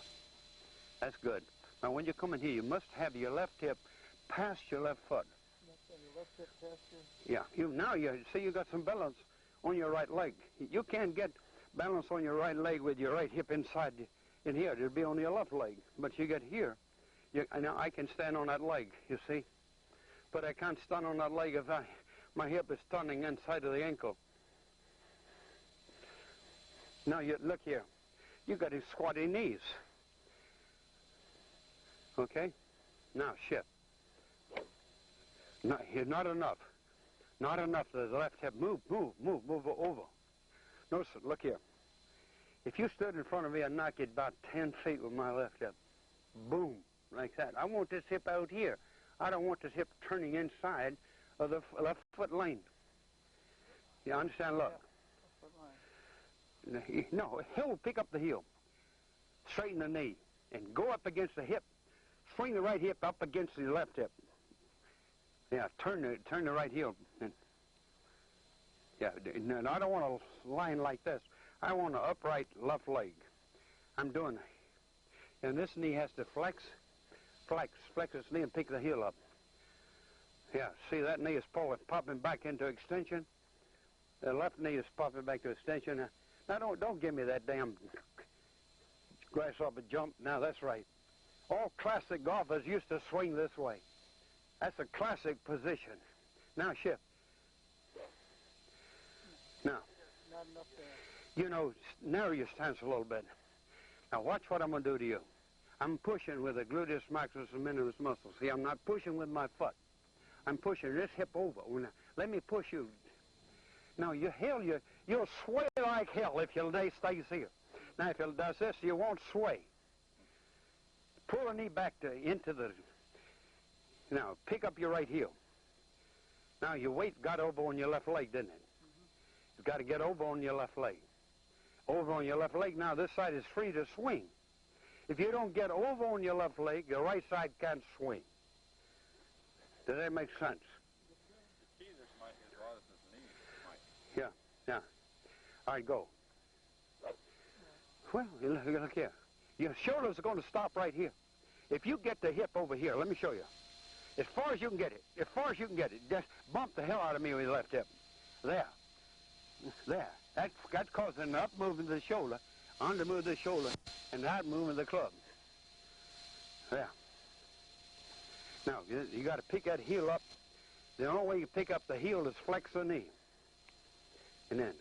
That's good. Now when you come in here, you must have your left hip past your left foot. Your left hip past your... Yeah. Now you see you got some balance on your right leg. You can't get balance on your right leg with your right hip inside in here. It'll be on your left leg. But you get here. Now I can stand on that leg, you see. But I can't stand on that leg if my hip is turning inside of the ankle. Now, look here. You got his squatty knees. Okay? Now, shift. No, not enough. Not enough. The left hip. Move over. Notice it. Look here. If you stood in front of me, I'd knock you about 10 feet with my left hip. Boom. Like that. I want this hip out here. I don't want this hip turning inside of the left foot lane. You understand? Look. No, heel, pick up the heel. Straighten the knee. And go up against the hip. Swing the right hip up against the left hip. Yeah, turn the right heel. And yeah, and I don't want a line like this. I want an upright left leg. I'm doing it. And this knee has to flex this knee and pick the heel up. Yeah, see that knee is popping back into extension. The left knee is popping back to extension. Now don't give me that damn grasshopper jump. Now that's right. All classic golfers used to swing this way. That's a classic position. Now shift. Now. Not enough there. You know, narrow your stance a little bit. Now watch what I'm going to do to you. I'm pushing with the gluteus maximus and minimus muscles. See, I'm not pushing with my foot. I'm pushing this hip over. Let me push you. Now, you'll sway like hell if your knee stays here. Now, if it does this, you won't sway. Pull the knee back into the... Now, pick up your right heel. Now, your weight got over on your left leg, didn't it? It's got to get over on your left leg. Over on your left leg. Now, this side is free to swing. If you don't get over on your left leg, your right side can't swing. Does that make sense? The key to this, Mike, is a lot of his knees, Mike. Yeah, yeah. All right, go. Well, look here. Your shoulders are going to stop right here. If you get the hip over here, let me show you. As far as you can get it. As far as you can get it. Just bump the hell out of me with your left hip. There. There. That's causing an up movement of the shoulder, under move of the shoulder, and out movement of the club. There. Now, you got to pick that heel up. The only way you pick up the heel is flex the knee. And then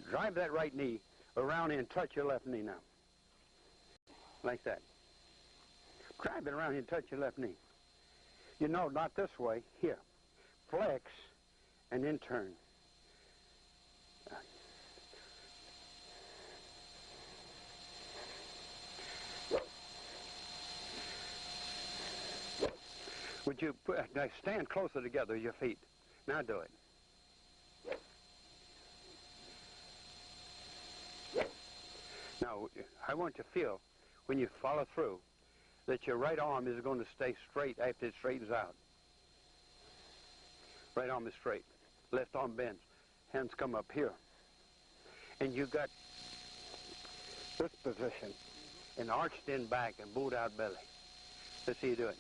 drive that right knee around and touch your left knee now. Like that. Drive it around and touch your left knee. You know, not this way. Here. Flex and then turn. Would you now stand closer together, your feet. Now do it. Now, I want you to feel, when you follow through, that your right arm is going to stay straight after it straightens out. Right arm is straight. Left arm bends. Hands come up here. And you got this position, and arched in back and bowed out belly. Let's see you do it.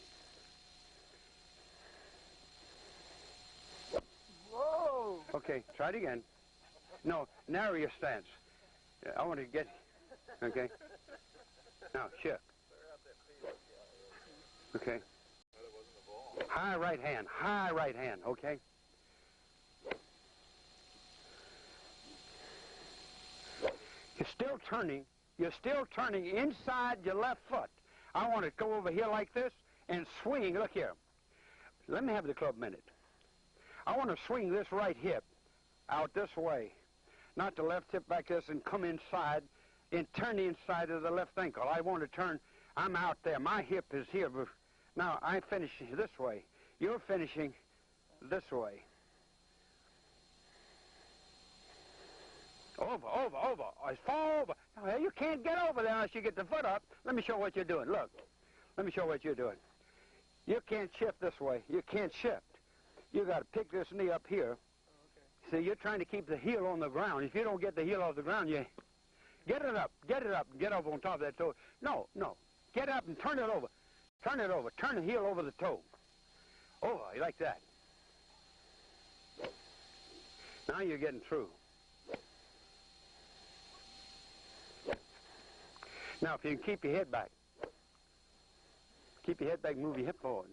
Whoa! Okay, try it again. No, narrow your stance. I want to get, okay? Now, shift. Okay. High right hand, okay? You're still turning inside your left foot. I want to go over here like this and swing. Look here. Let me have the club minute. I want to swing this right hip out this way, not the left hip back this, and come inside and turn the inside of the left ankle. I want to turn, I'm out there. My hip is here. Now, I'm finishing this way. You're finishing this way. Over. As far over. Now, you can't get over there unless you get the foot up. Let me show what you're doing. Look. Let me show what you're doing. You can't shift this way. You can't shift. You got to pick this knee up here. Okay. See, you're trying to keep the heel on the ground. If you don't get the heel off the ground, you get it up, get up on top of that toe. No. Get up and turn it over. Turn it over. Turn the heel over the toe. Over, like that. Now you're getting through. Now, if you can keep your head back. Keep your head back, move your hip forward.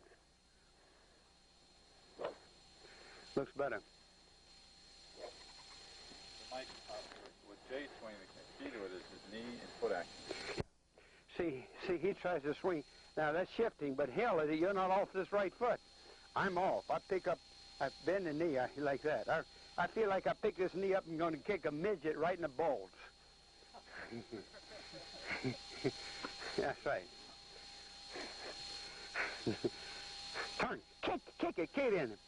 Looks better. Mike, with Jay's swing, the key to it is his knee and foot action. See, he tries to swing. Now, that's shifting, but hell, you're not off this right foot. I'm off. I bend the knee like that. I feel like I pick this knee up and going to kick a midget right in the balls. That's right. Turn, kick it, in it.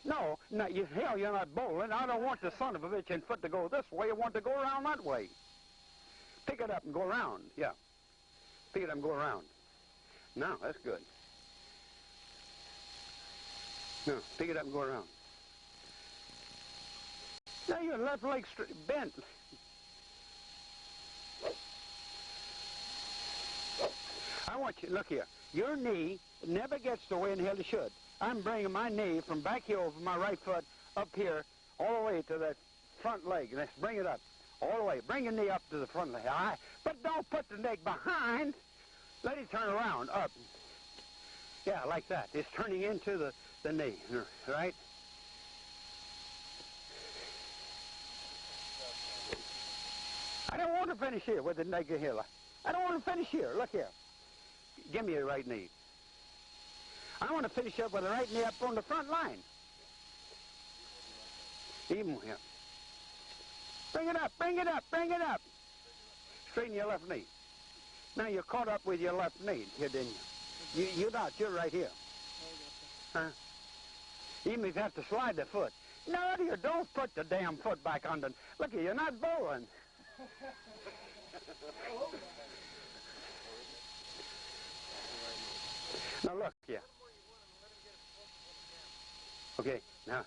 No, you're not bowling. I don't want the son of a bitch in foot to go this way. I want to go around that way. Pick it up and go around. Yeah. Pick it up and go around. Now, that's good. No, pick it up and go around. Now your left leg bent. I want you, look here. Your knee never gets the way in hell it should. I'm bringing my knee from back here over my right foot up here all the way to that front leg. Let's bring it up all the way. Bring your knee up to the front leg. All right? But don't put the neck behind. Let it turn around, up. Yeah, like that. It's turning into the knee, right? I don't want to finish here with the naked heel. I don't want to finish here. Look here. Give me your right knee. I want to finish up with the right knee up on the front line. Even here. Bring it up, bring it up, bring it up. Straighten your left knee. Now you're caught up with your left knee here, didn't you? You're not. You're right here. Huh? Even if you have to slide the foot. No, you don't put the damn foot back on the... Look, you're not bowling. Now look here. Okay, now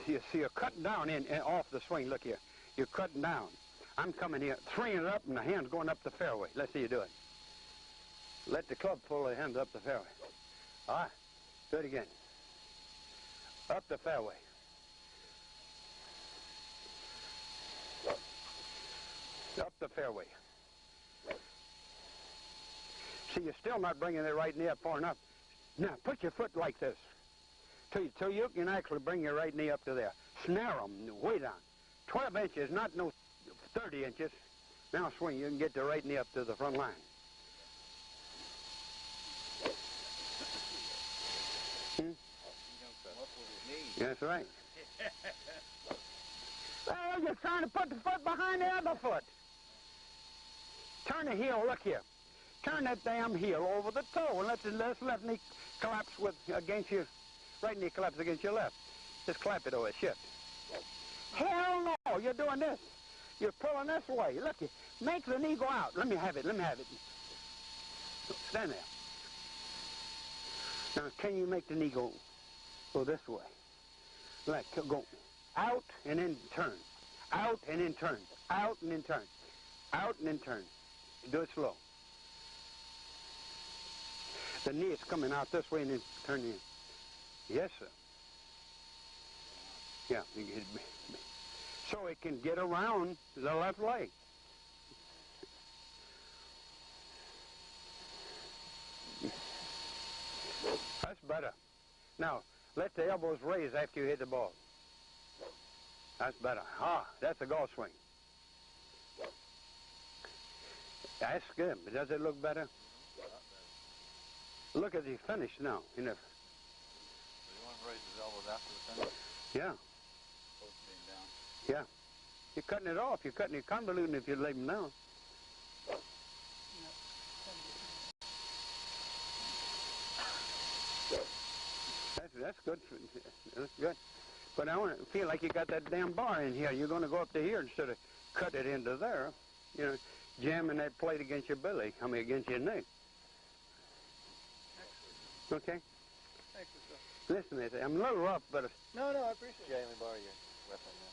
you see you're cutting down in off the swing. Look here. You're cutting down. I'm coming here, throwing it up, and the hand's going up the fairway. Let's see you do it. Let the club pull the hand up the fairway. All right. Do it again. Up the fairway. Up the fairway. See, you're still not bringing it right knee up far enough. Now, put your foot like this. Till you can actually bring your right knee up to there. Snare them way down. 12 inches, not no 30 inches. Now swing. You can get the right knee up to the front line. That's right. Well, you're trying to put the foot behind the other foot. Turn the heel, look here. Turn that damn heel over the toe and let the left knee collapse against your right knee collapse against your left. Just clap it over, shift. Hell no, you're doing this. You're pulling this way. Look, make the knee go out. Let me have it. Stand there. Now, can you make the knee go this way? Like, go out and then turn. Out and then turn. Out and then turn. Out and then turn. Do it slow. The knee is coming out this way and then turn in. Yes, sir. Yeah. So it can get around the left leg. That's better. Now, let the elbows raise after you hit the ball. That's better. Ah, that's a golf swing. That's good. But does it look better? Look at the finish now. So you want to raise his elbows after the finish? Yeah. Both being down. Yeah. You're cutting it off. You're cutting it convoluting if you leave them down. That's good. That's good. But I want to feel like you got that damn bar in here. You're going to go up to here instead of cut it into there. You know, jamming that plate against your belly. I mean, against your neck. Okay? Thanks, sir. Listen to this. I'm a little rough, but... No, I appreciate it. Jay, let me borrow your weapon now.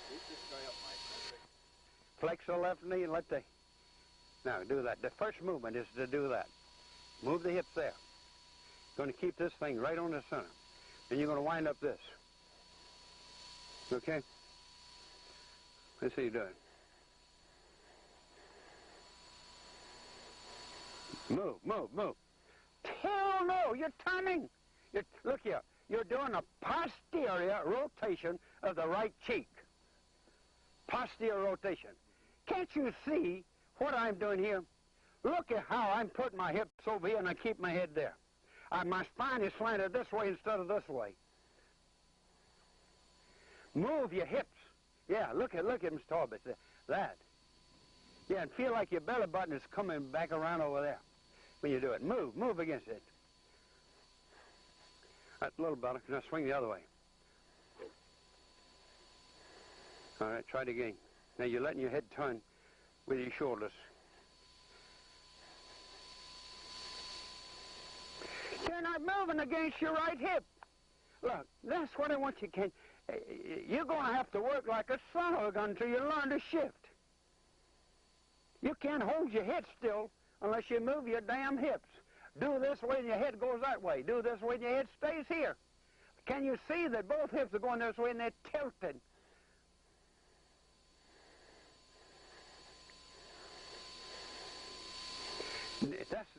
Keep this guy up, Mike. Flex the left knee and let the... Now, do that. The first movement is to do that. Move the hips there. Going to keep this thing right on the center. And you're going to wind up this. Okay? Let's see you do it. Move. Hell no, you're turning. Look here. You're doing a posterior rotation of the right cheek. Posterior rotation. Can't you see what I'm doing here? Look at how I'm putting my hips over here and I keep my head there. My spine is slanted this way instead of this way. Move your hips. Yeah, look at Mr. Orbis. That. Yeah, and feel like your belly button is coming back around over there when you do it. Move against it. That's a little better. Now swing the other way. All right, try it again. Now you're letting your head turn with your shoulders. You're not moving against your right hip. Look, that's what I want you to... You're going to have to work like a son of a gun until you learn to shift. You can't hold your head still unless you move your damn hips. Do this way and your head goes that way. Do this way and your head stays here. Can you see that both hips are going this way and they're tilted? That's...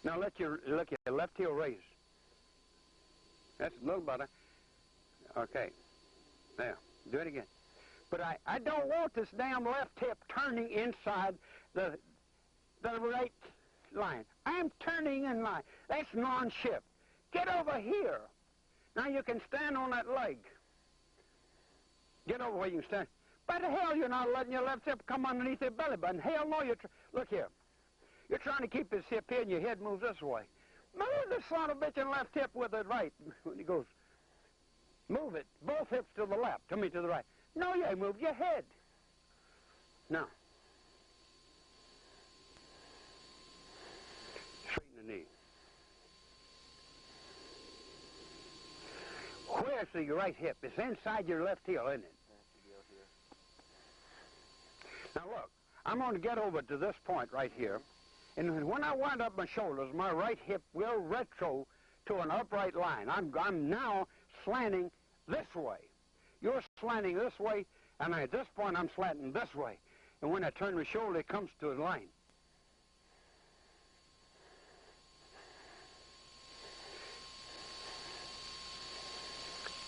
Now let your left heel raise. That's a little better. Okay. Now, do it again. But I don't want this damn left hip turning inside the right line. I'm turning in line. That's non-shift. Get over here. Now you can stand on that leg. Get over where you can stand. By the hell, you're not letting your left hip come underneath your belly button. Hell no, look here. You're trying to keep this hip here and your head moves this way. Move the son of a bitch and left hip with the right. When he goes, move it. Both hips to the left. To the right. No, you move your head. Now. Straighten the knee. Where's the right hip? It's inside your left heel, isn't it? Now look, I'm going to get over to this point right here, and when I wind up my shoulders, my right hip will retro to an upright line. I'm now slanting this way. You're slanting this way, and at this point I'm slanting this way. And when I turn my shoulder, it comes to a line.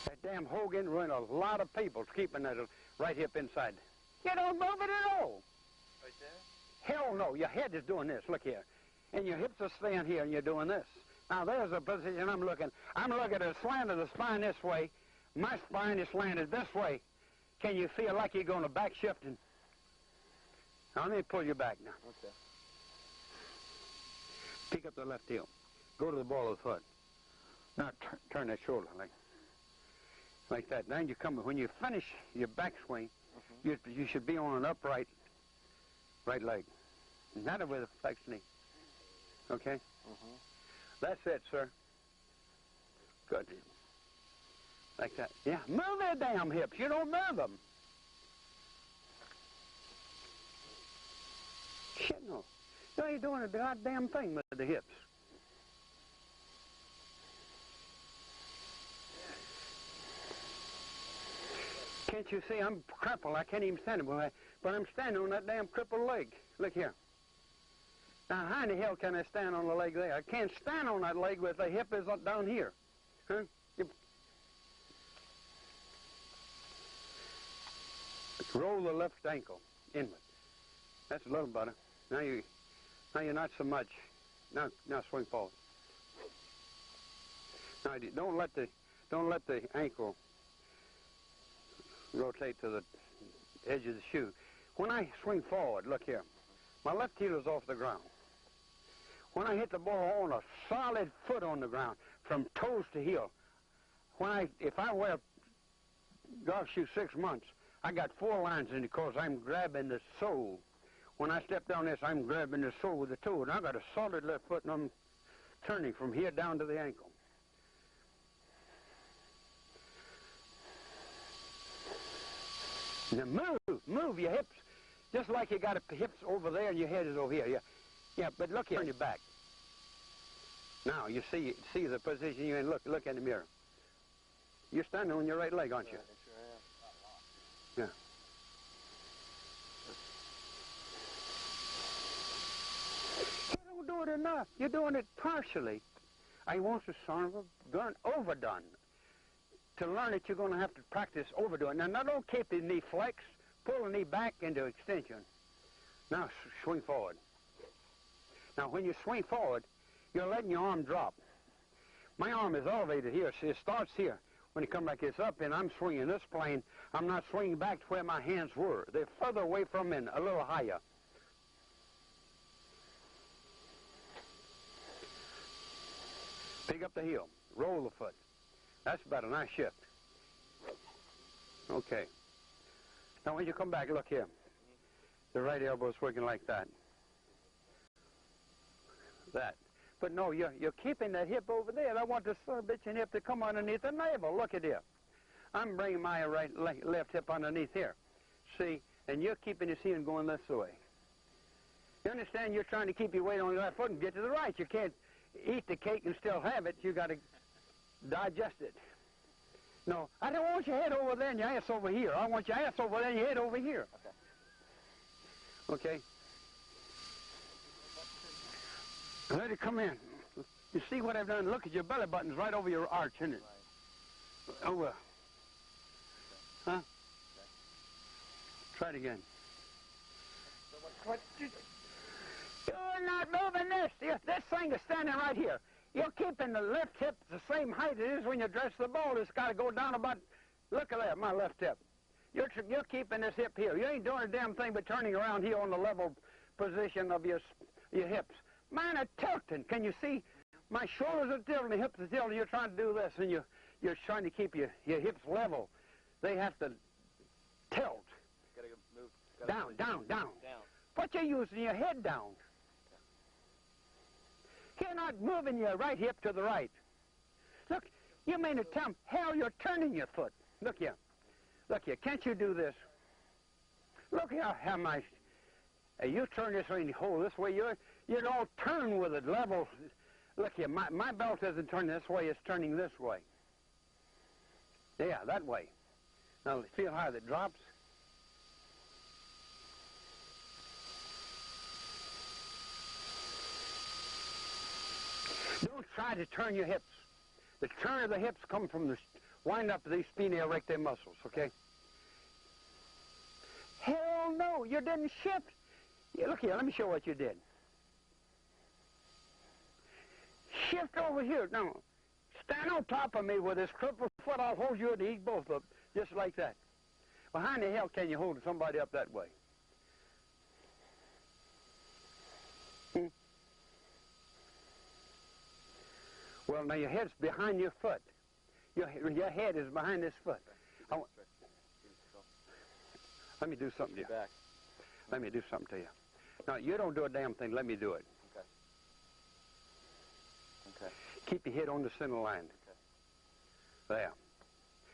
That damn Hogan ruined a lot of people keeping that right hip inside. You don't move it at all. Right there? Hell no. Your head is doing this. Look here. And your hips are staying here, and you're doing this. Now, there's a position I'm looking. I'm looking at the slant of the spine this way. My spine is slanted this way. Can you feel like you're going to back shifting? Now, let me pull you back now. Okay. Pick up the left heel. Go to the ball of the foot. Now, turn that shoulder like that. Then you come, when you finish your backswing, you should be on an upright right leg. Not with a flexed knee. Okay? That's it, sir. Good. Like that. Yeah, move their damn hips. You don't move them. Shit, no. You ain't doing a goddamn thing with the hips. Can't you see I'm crippled? I can't even stand it, but I'm standing on that damn crippled leg. Look here. Now, how in the hell can I stand on the leg there? I can't stand on that leg with the hip is up down here. Huh? Roll the left ankle inward. That's a little better. Now you're not so much. Now swing forward. Now don't let the ankle rotate to the edge of the shoe. When I swing forward, look here, my left heel is off the ground. When I hit the ball on a solid foot on the ground, from toes to heel, if I wear golf shoes 6 months, I got 4 lines in it because I'm grabbing the sole. When I step down this, I'm grabbing the sole with the toe, and I got a solid left foot, and I'm turning from here down to the ankle. Now move your hips, just like you got hips over there and your head is over here. Yeah, but look here, turn your back. Now you see the position you're in. Look in the mirror. You're standing on your right leg, aren't you? Yeah. You don't do it enough. You're doing it partially. I want the son of a gun overdone. To learn it, you're going to have to practice overdoing. Now, don't keep the knee flexed. Pull the knee back into extension. Now, swing forward. Now, when you swing forward, you're letting your arm drop. My arm is elevated here. See, it starts here. When you come back, it's up, and I'm swinging this plane. I'm not swinging back to where my hands were. They're further away from me, a little higher. Pick up the heel. Roll the foot. That's about a nice shift. Okay. Now when you come back, look here. The right elbow is working like that. That. But no, you're keeping that hip over there. I want the son of a bitch hip to come underneath the navel. Look at here. I'm bringing my left hip underneath here. See? And you're keeping his hand going this way. You understand? You're trying to keep your weight on your left foot and get to the right. You can't eat the cake and still have it. You got to digest it. No, I don't want your head over there and your ass over here. I want your ass over there and your head over here. Okay? Let it come in. You see what I've done? Look at your belly button's right over your arch, isn't it? Over. Huh? Try it again. You're not moving this. This thing is standing right here. You're keeping the left hip the same height it is when you dress the ball. It's got to go down about, look at that, my left hip. You're keeping this hip here. You ain't doing a damn thing but turning around here on the level position of your hips. Mine are tilting. Can you see? my shoulders are tilted, the hips are tilted. You're trying to do this, and you're trying to keep your hips level. They have to tilt. Gotta move. Down. But you're using your head down. You're not moving your right hip to the right. Look, you made a attempt. Hell, you're turning your foot. Look here. Can't you do this? Look here, how my... you turn this way and you hold this way. You don't turn with it level. Look here, my belt isn't turning this way. It's turning this way. Yeah, that way. Now, feel how it drops? Don't try to turn your hips. The turn of the hips come from the wind up of these sphenial erector muscles, okay? Hell no, you didn't shift. Yeah, look here, let me show what you did. Shift over here. Now, stand on top of me with this crippled foot. I'll hold you at the both of them, just like that. Well, how in the hell can you hold somebody up that way? Well, now your head's behind your foot. Your head is behind this foot. Let me do something to you. Let me do something to you. Now, you don't do a damn thing. Let me do it. Okay. Keep your head on the center line. Okay. There.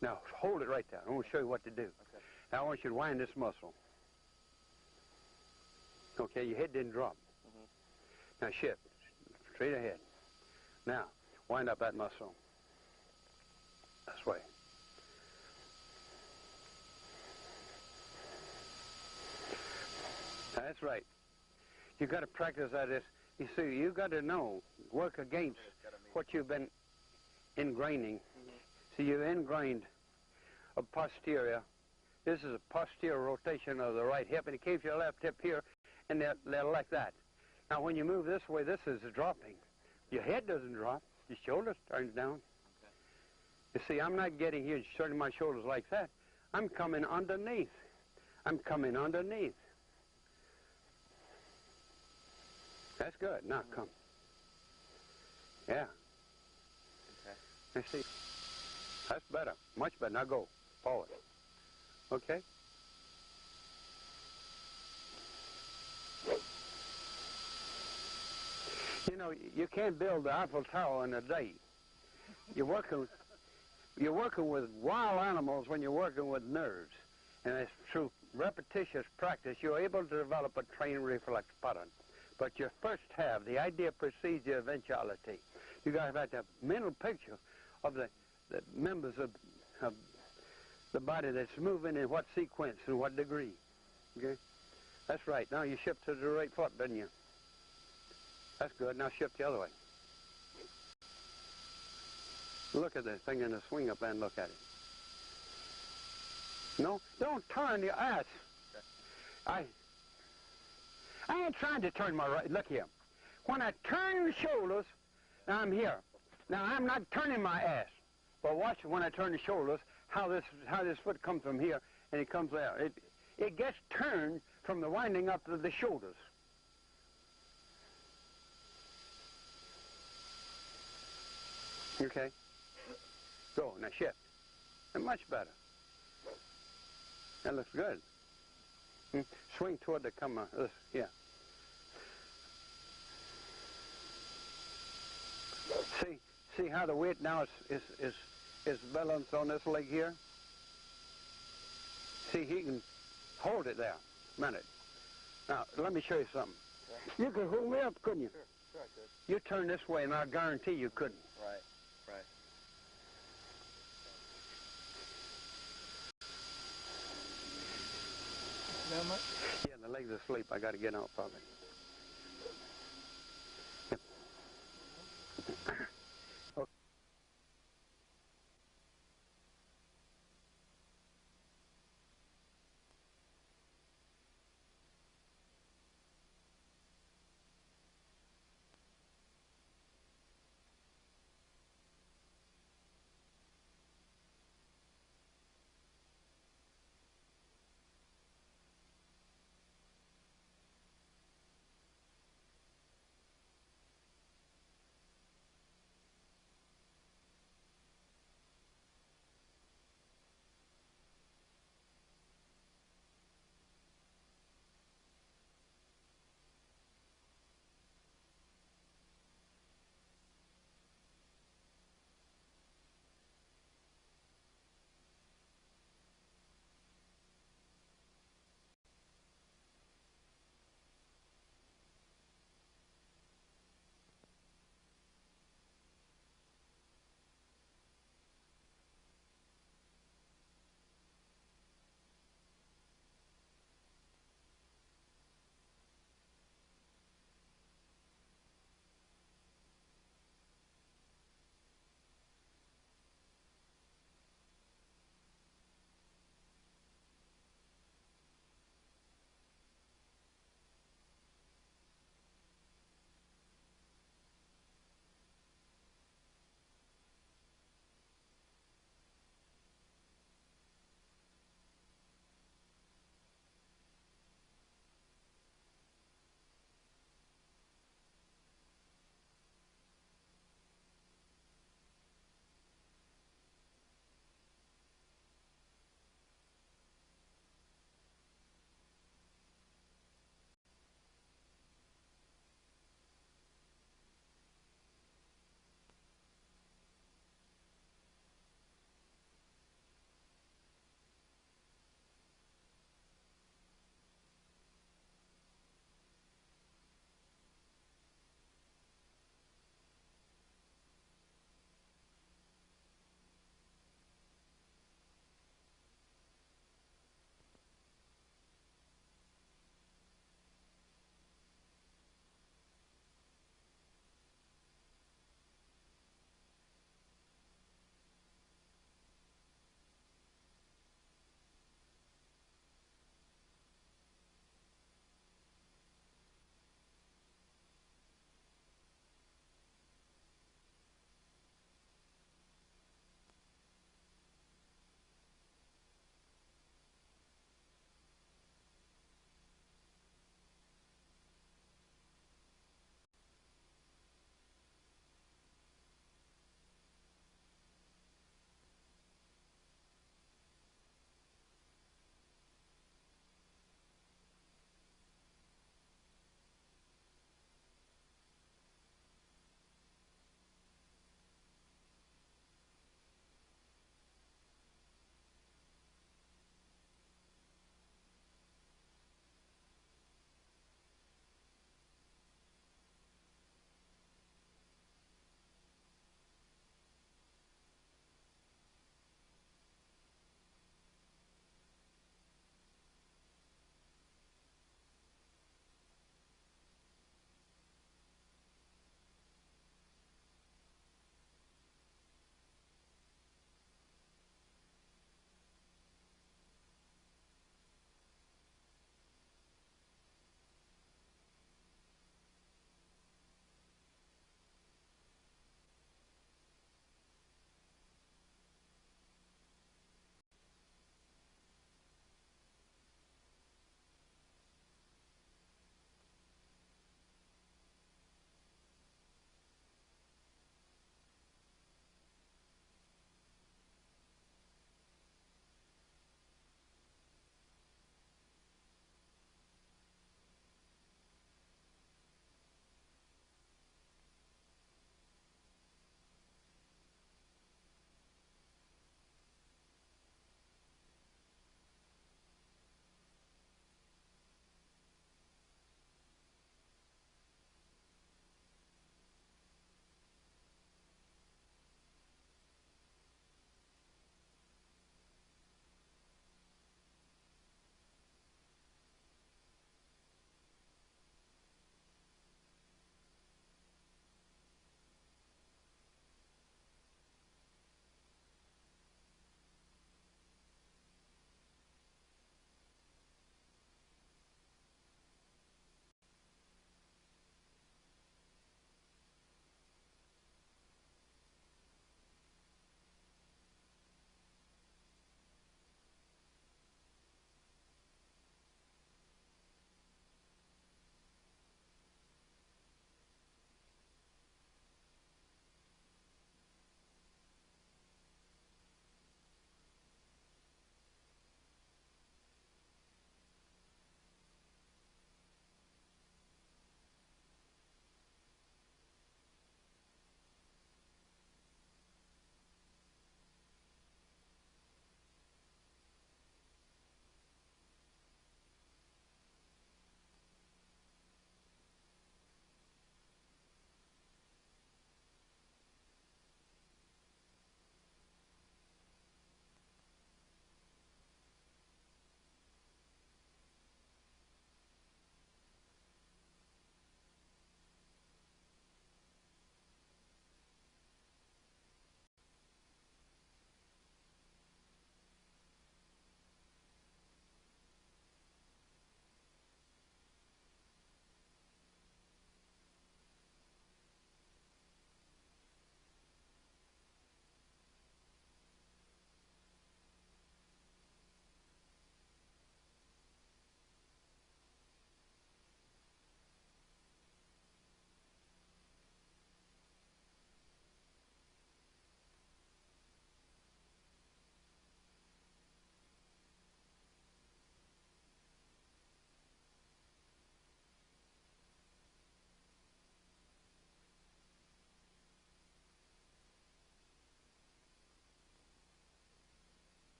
Now, hold it right there. I want to show you what to do. Okay. Now, I want you to wind this muscle. Okay, your head didn't drop. Now, shift. Straight ahead. Now, wind up that muscle. This way. That's right. You got to practice at this. You see, you got to know, work against what you've been ingraining. See, you've ingrained a posterior. This is a posterior rotation of the right hip, and it keeps your left hip here, and they're like that. Now, when you move this way, this is dropping. Your head doesn't drop. Your shoulders turns down. You see, I'm not getting here and turning my shoulders like that. I'm coming underneath. I'm coming underneath. That's good. Now, come. Yeah. Okay. I see. That's better. Much better. Now go. Forward. Okay? You know, you can't build the Eiffel Tower in a day. You're working with wild animals when you're working with nerves. And it's through repetitious practice you're able to develop a trained reflex pattern. But you first have, the idea precedes your eventuality. You got to have that mental picture of the members of the body that's moving in what sequence and what degree. Okay? That's right. Now you shift to the right foot, didn't you? That's good. Now shift the other way. Look at the thing in the swing up and look at it. No, don't turn your ass. I ain't trying to turn my right. Look here. When I turn the shoulders, now I'm here. Now I'm not turning my ass. But watch when I turn the shoulders, how this foot comes from here and it comes there. It gets turned from the winding up of the shoulders. Okay. Go now shift. And much better. That looks good. Swing toward the camera. Yeah. See how the weight now is balanced on this leg here? See, he can hold it there. A minute. Now, let me show you something. Okay. You could hold me up, couldn't you? Sure, I could. You turn this way, and I guarantee you couldn't. Right. That much? Yeah, the leg's asleep. I got to get out of it.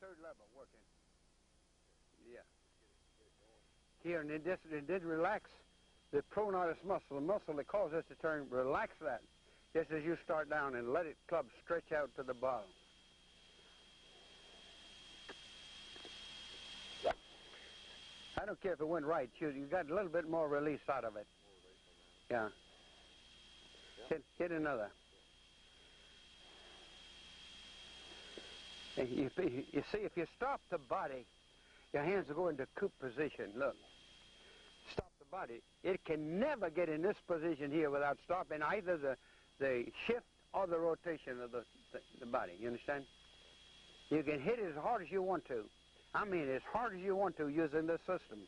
third level working. Yeah. Here, and it did relax the pronatus muscle, the muscle that causes us to turn, relax that just as you start down and let it club stretch out to the bottom. I don't care if it went right. You got a little bit more release out of it. Yeah. Hit another. And you see, if you stop the body, your hands will go into coop position. Look. Stop the body. It can never get in this position here without stopping either the shift or the rotation of the body. You understand? You can hit as hard as you want to. I mean, as hard as you want to using this system.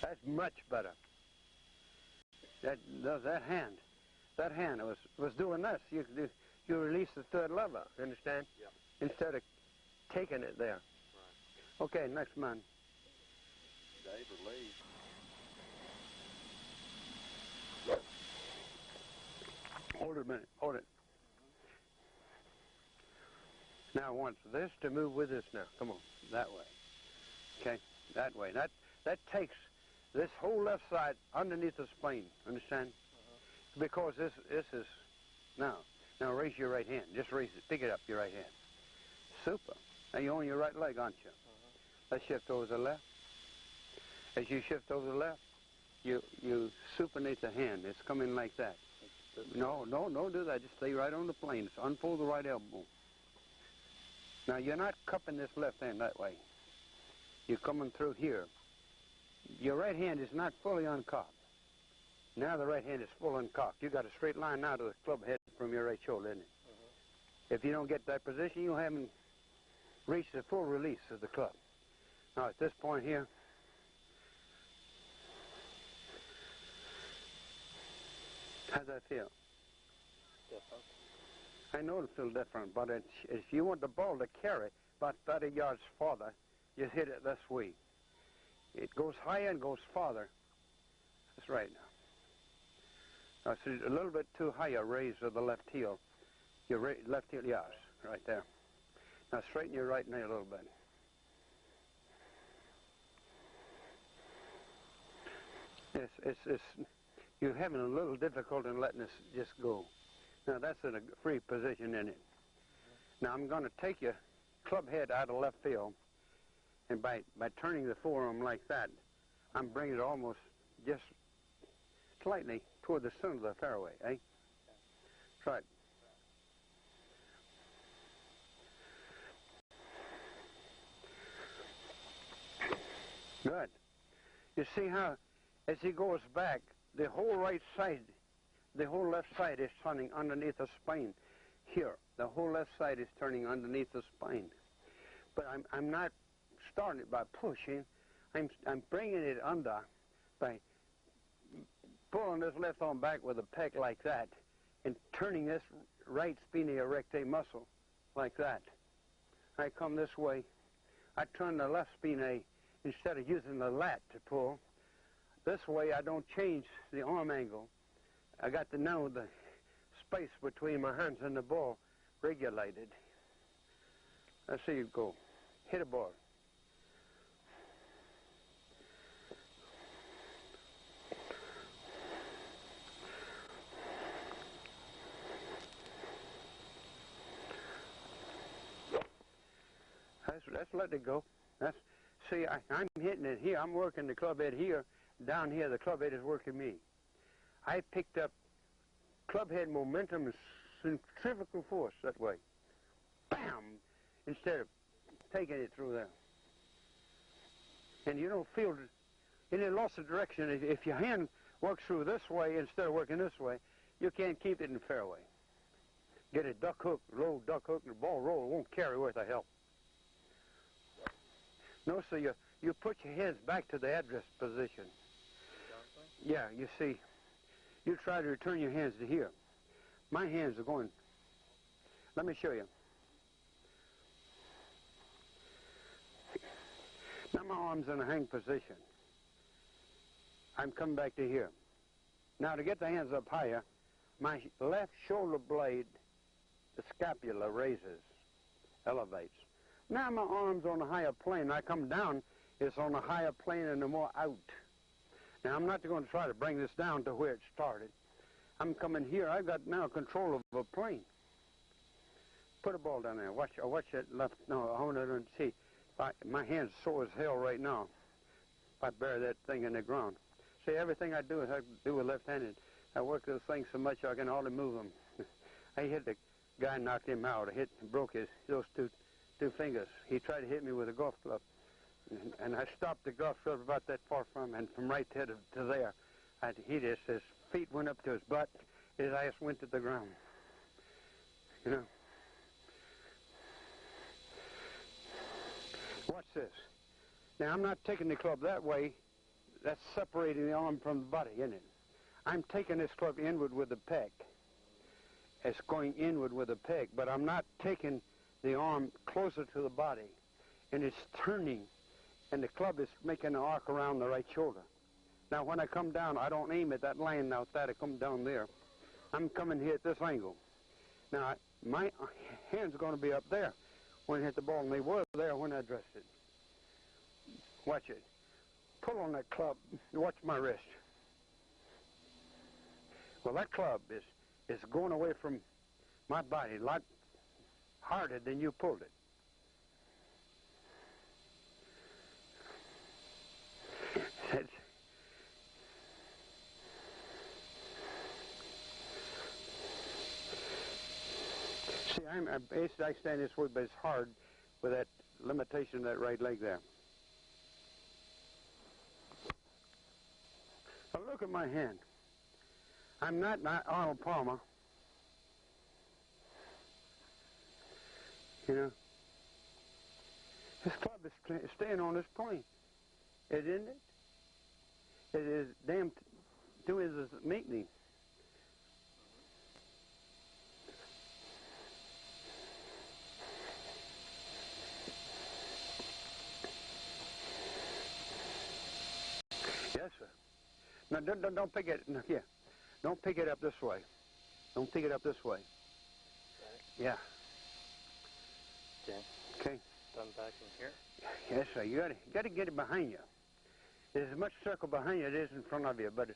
That's much better. That hand was doing this. You release the third lever. Understand? Yeah. Instead of taking it there. Right. Okay, next man. Dave or Lee. Hold it a minute. Hold it. Now I want this to move with this now. Come on. That way. Okay? That way. That takes this whole left side underneath the spine. Understand? Because this is... Now raise your right hand. Just raise it. Pick it up, your right hand. Super. Now you're on your right leg, aren't you? Let's shift over to the left. As you shift over to the left, you supinate the hand. It's coming like that. No, don't do that. Just stay right on the plane. Just unfold the right elbow. Now, you're not cupping this left hand that way. You're coming through here. Your right hand is not fully uncocked. Now the right hand is full uncocked. You got a straight line now to the club head from your right shoulder, isn't it? If you don't get that position, you haven't reached the full release of the club. Now, at this point here, how's that feel? Different. I know it'll feel different, but if you want the ball to carry about 30 yards farther, just hit it this way. It goes higher and goes farther. That's right. Now, it's a little bit too high a raise of the left heel. Your left heel, yes, right there. Now straighten your right knee a little bit. You're having a little difficulty in letting this just go. Now that's in a free position in it. Now I'm going to take your club head out of left field, and by turning the forearm like that, I'm bringing it almost just slightly toward the center of the fairway, eh? Try it. Good. You see how, as he goes back, the whole right side, the whole left side is turning underneath the spine. Here, the whole left side is turning underneath the spine. But I'm not starting it by pushing. I'm bringing it under by pulling this left arm back with a pec like that and turning this right spina erecta muscle like that. I come this way. I turn the left spina instead of using the lat to pull. This way I don't change the arm angle. I got to know the space between my hands and the ball regulated. Let's see you go. Hit a ball. Let's let it go. See, I'm hitting it here. I'm working the club head here. Down here, the club head is working me. I picked up club head momentum and centrifugal force that way. Bam! Instead of taking it through there. And you don't feel any loss of direction. If your hand works through this way instead of working this way, you can't keep it in the fairway. Get a duck hook, low duck hook, and the ball roll. It won't carry worth a hell. No, so you put your hands back to the address position. Yeah, you see, you try to return your hands to here. My hands are going. Let me show you. Now my arm's in a hang position. I'm coming back to here. Now, to get the hands up higher, my left shoulder blade, the scapula raises, elevates. Now my arm's on a higher plane. I come down, it's on a higher plane and more out. Now, I'm not going to try to bring this down to where it started. I'm coming here. I've got now control of a plane. Put a ball down there. Watch that left. No, I want to see. My hand's sore as hell right now. If I bury that thing in the ground. See, everything I do with left-handed. I work this thing so much I can hardly move them. I hit the guy, knocked him out. Broke those two fingers. He tried to hit me with a golf club. And I stopped the golf club about that far from him, and from right there to there. His feet went up to his butt. His ass went to the ground. You know? Watch this. Now, I'm not taking the club that way. That's separating the arm from the body, isn't it? I'm taking this club inward with the peg. It's going inward with the peg, but I'm not taking the arm closer to the body. And it's turning, and the club is making an arc around the right shoulder. Now, when I come down, I don't aim at that line out there. I come down there. I'm coming here at this angle. Now, my hands are going to be up there when I hit the ball, and they were there when I addressed it. Watch it. Pull on that club. Watch my wrist. Well, that club is going away from my body a lot harder than you pulled it. See, I stand this way, but it's hard with that limitation of that right leg there. Now look at my hand. I'm not Arnold Palmer. You know? This club is staying on this plane. Isn't it? It is damn doing this meeting. Yes, sir. No, don't pick it. No, yeah, don't pick it up this way. Don't pick it up this way. Okay. Yeah. Okay. Okay. Done back in here. Yes, sir. You got to get it behind you. There's as much circle behind you as there is in front of you, but that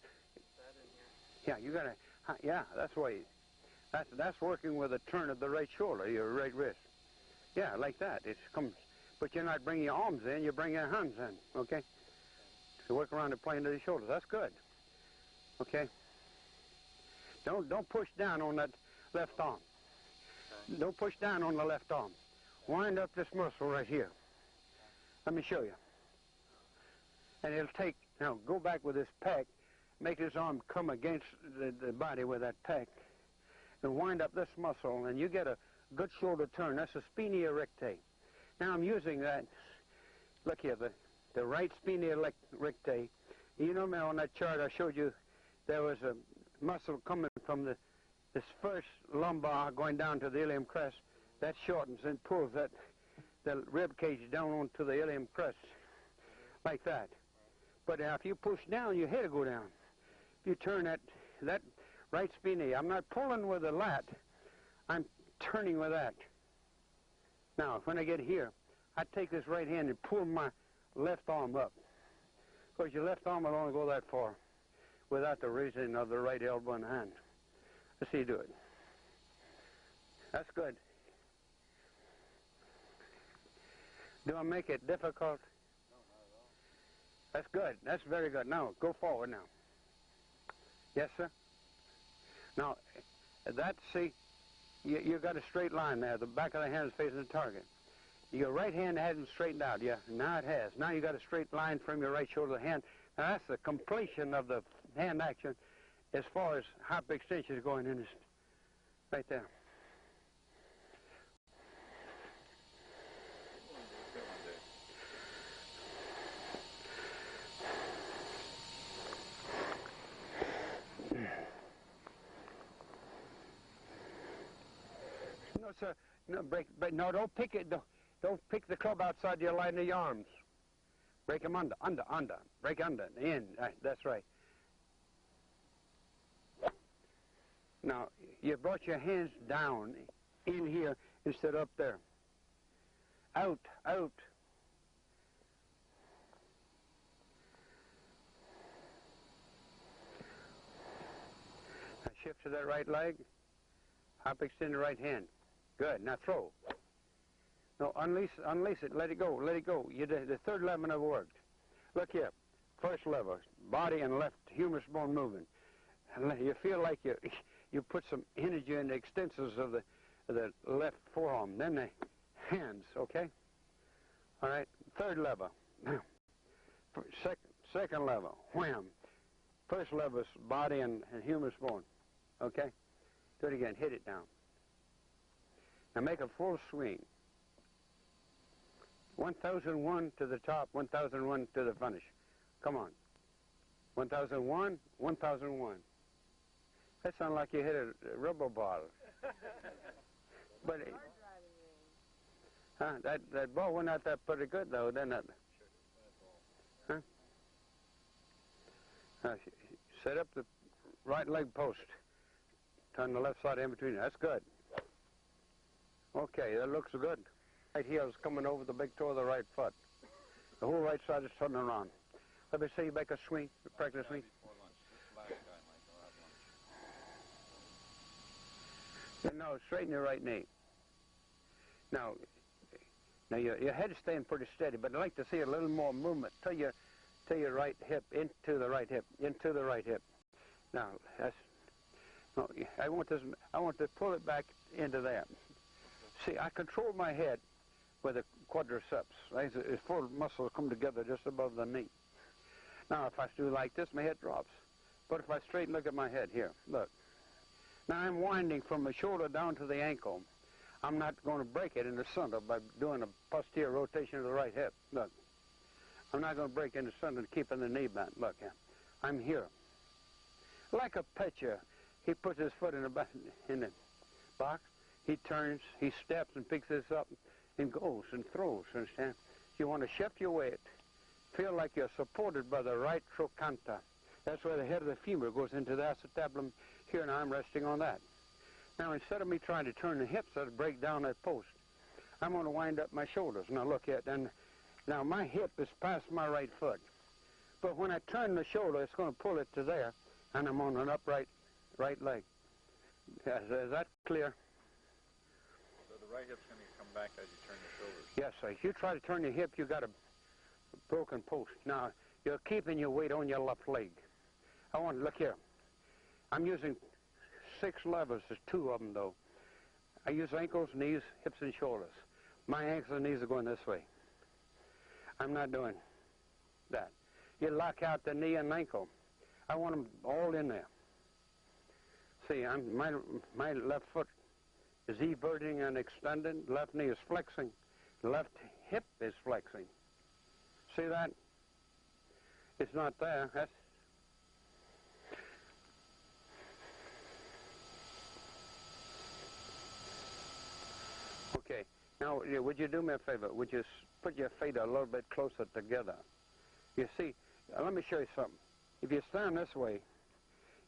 in here. Yeah, you got to. Yeah, that's the way. That's working with a turn of the right shoulder, your right wrist. Yeah, like that. It comes, but you're not bringing your arms in. You're bringing your hands in. Okay. To work around the plane of the shoulders. That's good. Okay. Don't push down on that left arm. Okay. Don't push down on the left arm. Wind up this muscle right here. Let me show you. And it'll take, now go back with this pack, make this arm come against the body with that pack, and wind up this muscle, and you get a good shoulder turn. That's a spina rectae. Now I'm using that, look here, the right spina rectae. You know, on that chart I showed you, there was a muscle coming from this first lumbar going down to the ilium crest. That shortens and pulls the rib cage down onto the ilium crest, like that. But if you push down, your head will go down. If you turn that right spina, I'm not pulling with the lat, I'm turning with that. Now, when I get here, I take this right hand and pull my left arm up. Because your left arm will only go that far without the raising of the right elbow and hand. Let's see you do it. That's good. Do I make it difficult? No, not at all. That's good. That's very good. Now, go forward now. Yes, sir? Now, see, you got a straight line there. The back of the hand is facing the target. Your right hand hasn't straightened out. Yeah, now it has. Now you got a straight line from your right shoulder to the hand. Now, that's the completion of the hand action as far as hop extension is going in this, right there. No, sir. No, no, don't pick it. Don't pick the club outside your line of your arms. Break them under. Break under. In. That's right. Now, you brought your hands down in here instead of up there. Out. Now, shift to that right leg. Hop, extend the right hand. Good. Now throw. No, unleash it. Let it go. The third lever never worked. Look here. First lever, body and left humerus bone moving. And you feel like you put some energy in the extensors of the left forearm. Then the hands, okay? All right. Third lever. Second lever. Wham. First lever is body and humerus bone. Okay? Do it again. Hit it down. Now make a full swing. 1001 to the top, 1001 to the finish. Come on. 1001, 1001. That sounds like you hit a rubber ball. But that ball went out that pretty good, though, didn't it? Huh? Set up the right leg post. Turn the left side in between. That's good. Okay, that looks good. Right heel is coming over the big toe of the right foot. The whole right side is turning around. Let me see you make a swing, practice swing. No, straighten your right knee. Now your head's staying pretty steady, but I'd like to see a little more movement. To your right hip, into the right hip, into the right hip. Now, no, I want to pull it back into there. See, I control my head with the quadriceps. Right? It's full muscles come together just above the knee. Now, if I do like this, my head drops. But if I straighten, look at my head here. Look. Now, I'm winding from the shoulder down to the ankle. I'm not going to break it in the center by doing a posterior rotation of the right hip. Look. I'm not going to break in the center and keeping the knee bent. Look here. I'm here. Like a pitcher, he puts his foot in the box. He turns, he steps and picks this up and goes and throws, understand? You want to shift your weight. Feel like you're supported by the right trochanter. That's where the head of the femur goes into the acetabulum here, and I'm resting on that. Now, instead of me trying to turn the hips or to break down that post, I'm going to wind up my shoulders. Now, look at it. Now, my hip is past my right foot. But when I turn the shoulder, it's going to pull it to there, and I'm on an upright right leg. Is that clear? So the right hip's going to come back as you turn your shoulders? Yes, sir. If you try to turn your hip, you got a broken post. Now, you're keeping your weight on your left leg. Look here. I'm using 6 levers. There's 2 of them, though. I use ankles, knees, hips, and shoulders. My ankles and knees are going this way. I'm not doing that. You lock out the knee and ankle. I want them all in there. See, my left foot is everting and extending. Left knee is flexing. Left hip is flexing. See that? It's not there. That's okay. Now, would you do me a favor? Would you put your feet a little bit closer together? You see, let me show you something. If you stand this way,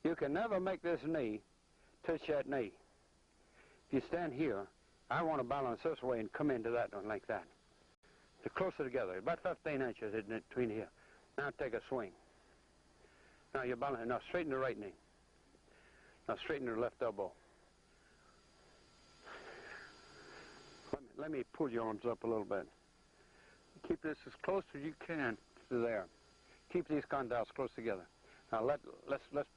you can never make this knee touch that knee. If you stand here, I want to balance this way and come into that one like that. They're closer together, about 15 inches in between here. Now take a swing. Now you balance. Now straighten the right knee. Now straighten the left elbow. Let me pull your arms up a little bit. Keep this as close as you can to there. Keep these condyles close together. Now let's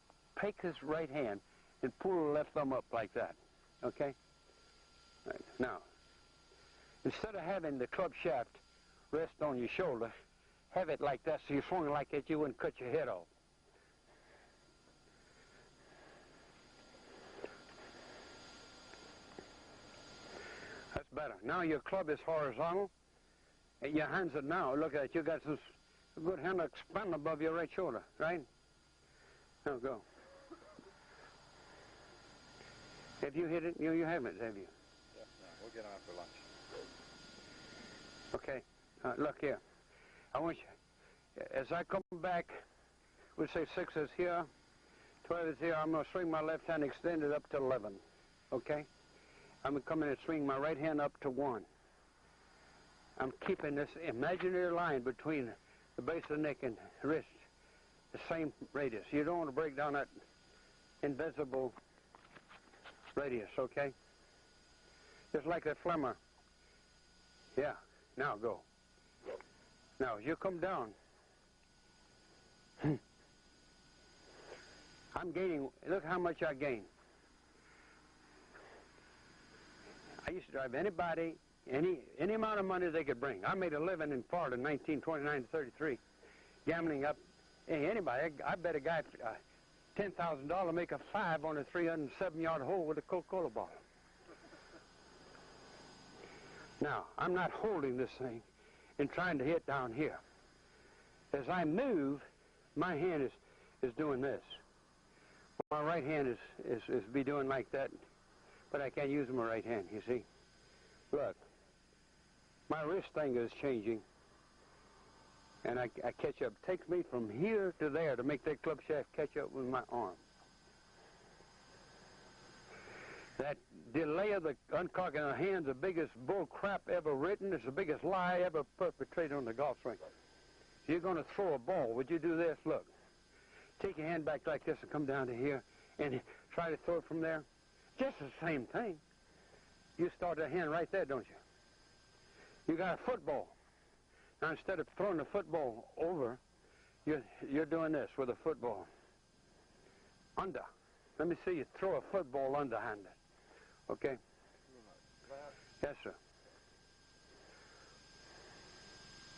take his right hand and pull the left thumb up like that. Okay? Right. Now, instead of having the club shaft rest on your shoulder, have it like that so you swung like that, you wouldn't cut your head off. That's better. Now your club is horizontal, and your hands are now, look at it, you got some good hand expand above your right shoulder, right? Now go. Have you hit it? You haven't, have you? Yes, no, we'll get on for lunch. Okay. Look here. I want you. As I come back, we'll say 6 is here, 12 is here. I'm going to swing my left hand extended up to 11, okay? I'm going to come in and swing my right hand up to 1. I'm keeping this imaginary line between the base of the neck and wrist the same radius. You don't want to break down that invisible radius, okay? Just like that flemmer. Yeah, now go. Now, as you come down, I'm gaining, look how much I gain. I used to drive anybody, any amount of money they could bring. I made a living in Florida in 1929 to 33, gambling up anybody. I bet a guy $10,000 make a 5 on a 307-yard hole with a Coca-Cola bottle. Now, I'm not holding this thing and trying to hit down here. As I move, my hand is doing this. My right hand is be doing like that, but I can't use my right hand, you see. Look, my wrist finger is changing, and I catch up. It takes me from here to there to make that club shaft catch up with my arm. That delay of the uncocking of the hand's the biggest bull crap ever written. It's the biggest lie ever perpetrated on the golf swing. If you're going to throw a ball, would you do this? Look, take your hand back like this and come down to here and try to throw it from there. Just the same thing. You start the hand right there, don't you? You got a football. Now, instead of throwing the football over, you're doing this with a football. Under. Let me see you throw a football underhanded. Okay? Yes, sir.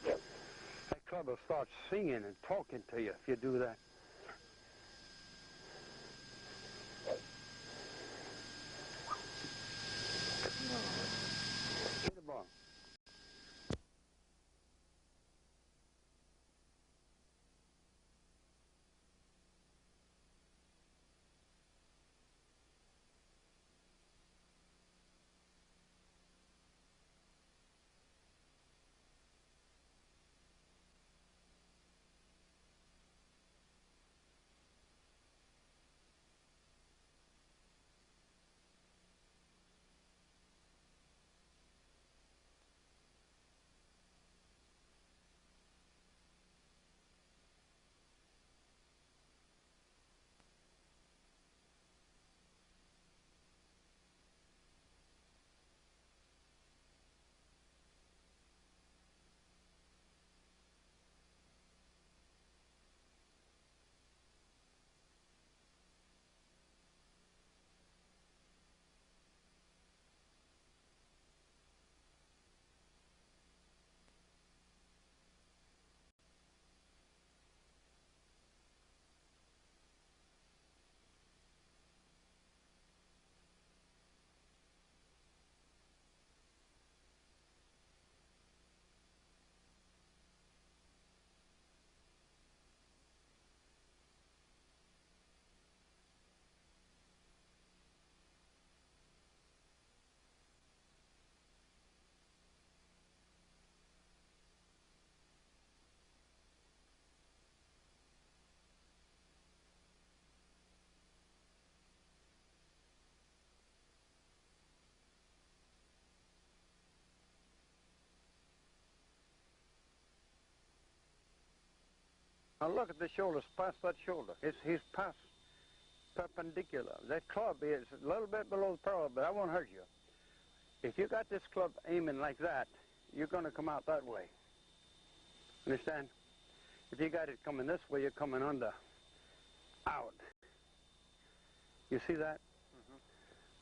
That club will start singing and talking to you if you do that. Hit the ball. Now look at the shoulders, past that shoulder. He's past perpendicular. That club is a little bit below the parallel, but that won't hurt you. If you got this club aiming like that, you're going to come out that way. Understand? If you got it coming this way, you're coming under, out. You see that?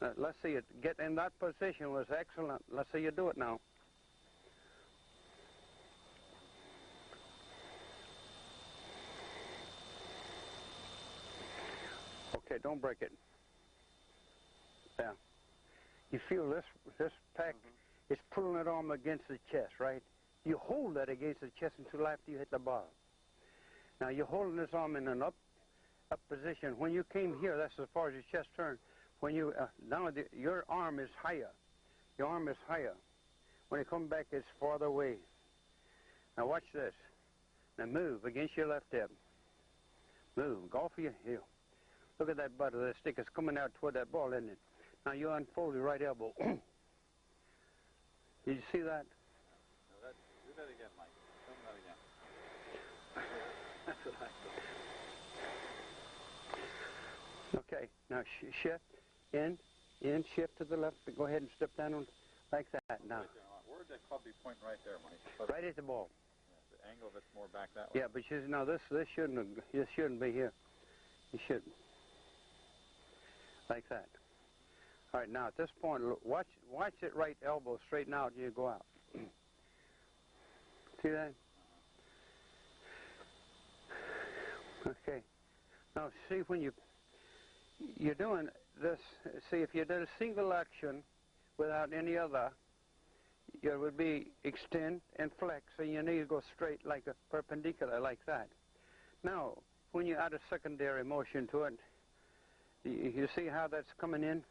Mm-hmm. Let's see it. Get in that position was excellent. Let's see you do it now. Okay, don't break it. Yeah. You feel this pack is pulling it on against the chest, right? You hold that against the chest until after you hit the bottom. Now you're holding this arm in an up position. When you came here, that's as far as your chest turned. When you now your arm is higher. Your arm is higher. When you come back, it's farther away. Now watch this. Now move against your left hip. Move. Go for your heel. Look at that butt of the stick. It's coming out toward that ball, isn't it? Now you unfold your right elbow. Did you see that? No, do that again, Mike. Film that again. That's what I thought. Okay. Now shift. In. Shift to the left. Go ahead and step down on, like that. Now. Right there. Where'd that club be pointing right there, Mike? Right at the ball. Yeah, the angle of it's more back that way. Yeah, but now this shouldn't be here. You shouldn't. Like that. All right, now at this point, look, watch it right elbow straighten out and you go out. See that? Okay. Now see when you're doing this, see if you did a single action without any other, it would be extend and flex, so your knees go straight like a perpendicular like that. Now, when you add a secondary motion to it, you see how that's coming in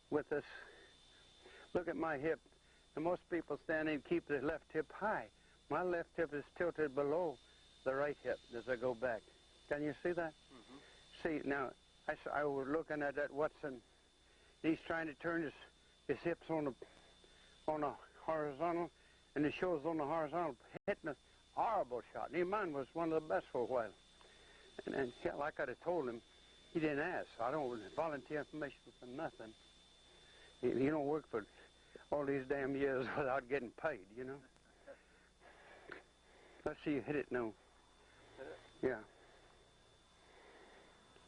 with this? Look at my hip. And most people stand and keep the left hip high. My left hip is tilted below the right hip as I go back. Can you see that? Mm-hmm. See, now, I was looking at that Watson. He's trying to turn his hips on a horizontal, and the shoulders on the horizontal, hitting a horrible shot. And mine was one of the best for a while. And hell, I could have told him. He didn't ask. I don't volunteer information for nothing. You don't work for all these damn years without getting paid, you know. Let's see you hit it now. Yeah.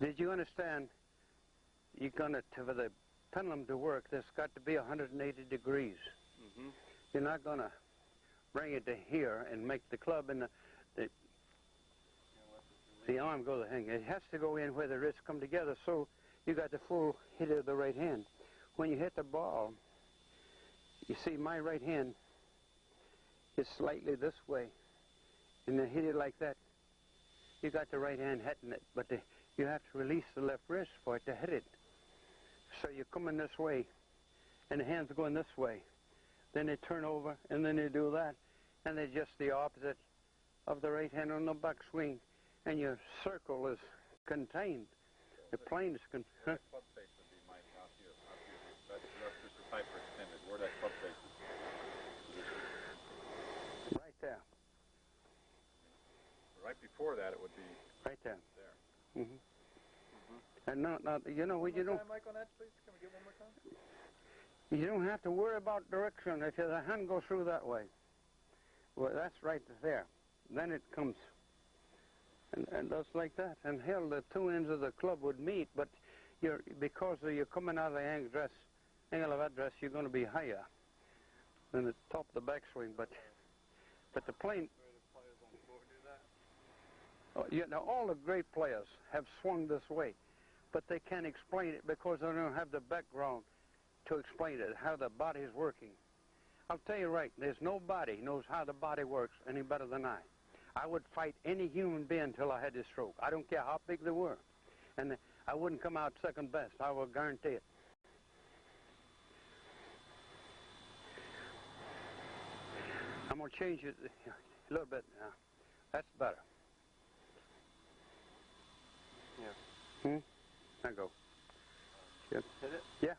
Did you understand? You're gonna, for the pendulum to work, there's got to be 180 degrees. Mm-hmm. You're not gonna bring it to here and make the club and the arm go the hang. It has to go in where the wrists come together, so you got the full hit of the right hand. When you hit the ball, you see my right hand is slightly this way, and then hit it like that. You got the right hand hitting it, but you have to release the left wrist for it to hit it. So you're coming this way, and the hands are going this way. Then they turn over, and then they do that, and they're just the opposite of the right hand on the backswing. And your circle is contained. The plane is contained. Where that club face would be, Mike, out here. That's just the hyperextended. Where that club face is. Right there. Right before that, it would be right there. There. Mm-hmm. Mm-hmm. And now, you know, you don't. Mike, on that, please. Can we get one more time? You don't have to worry about direction if the hand goes through that way. Well, that's right there. Then it comes. And just like that. And hell, the two ends of the club would meet, but because you're coming out of the angle of address, you're going to be higher than the top of the backswing. But the plane. Oh, now all the great players have swung this way, but they can't explain it because they don't have the background to explain it, how the body's working. I'll tell you right, there's nobody knows how the body works any better than I. I would fight any human being till I had this stroke. I don't care how big they were. And I wouldn't come out second best. I will guarantee it. I'm going to change it a little bit now. That's better. Yeah. Now go. Good. Hit it? Yeah.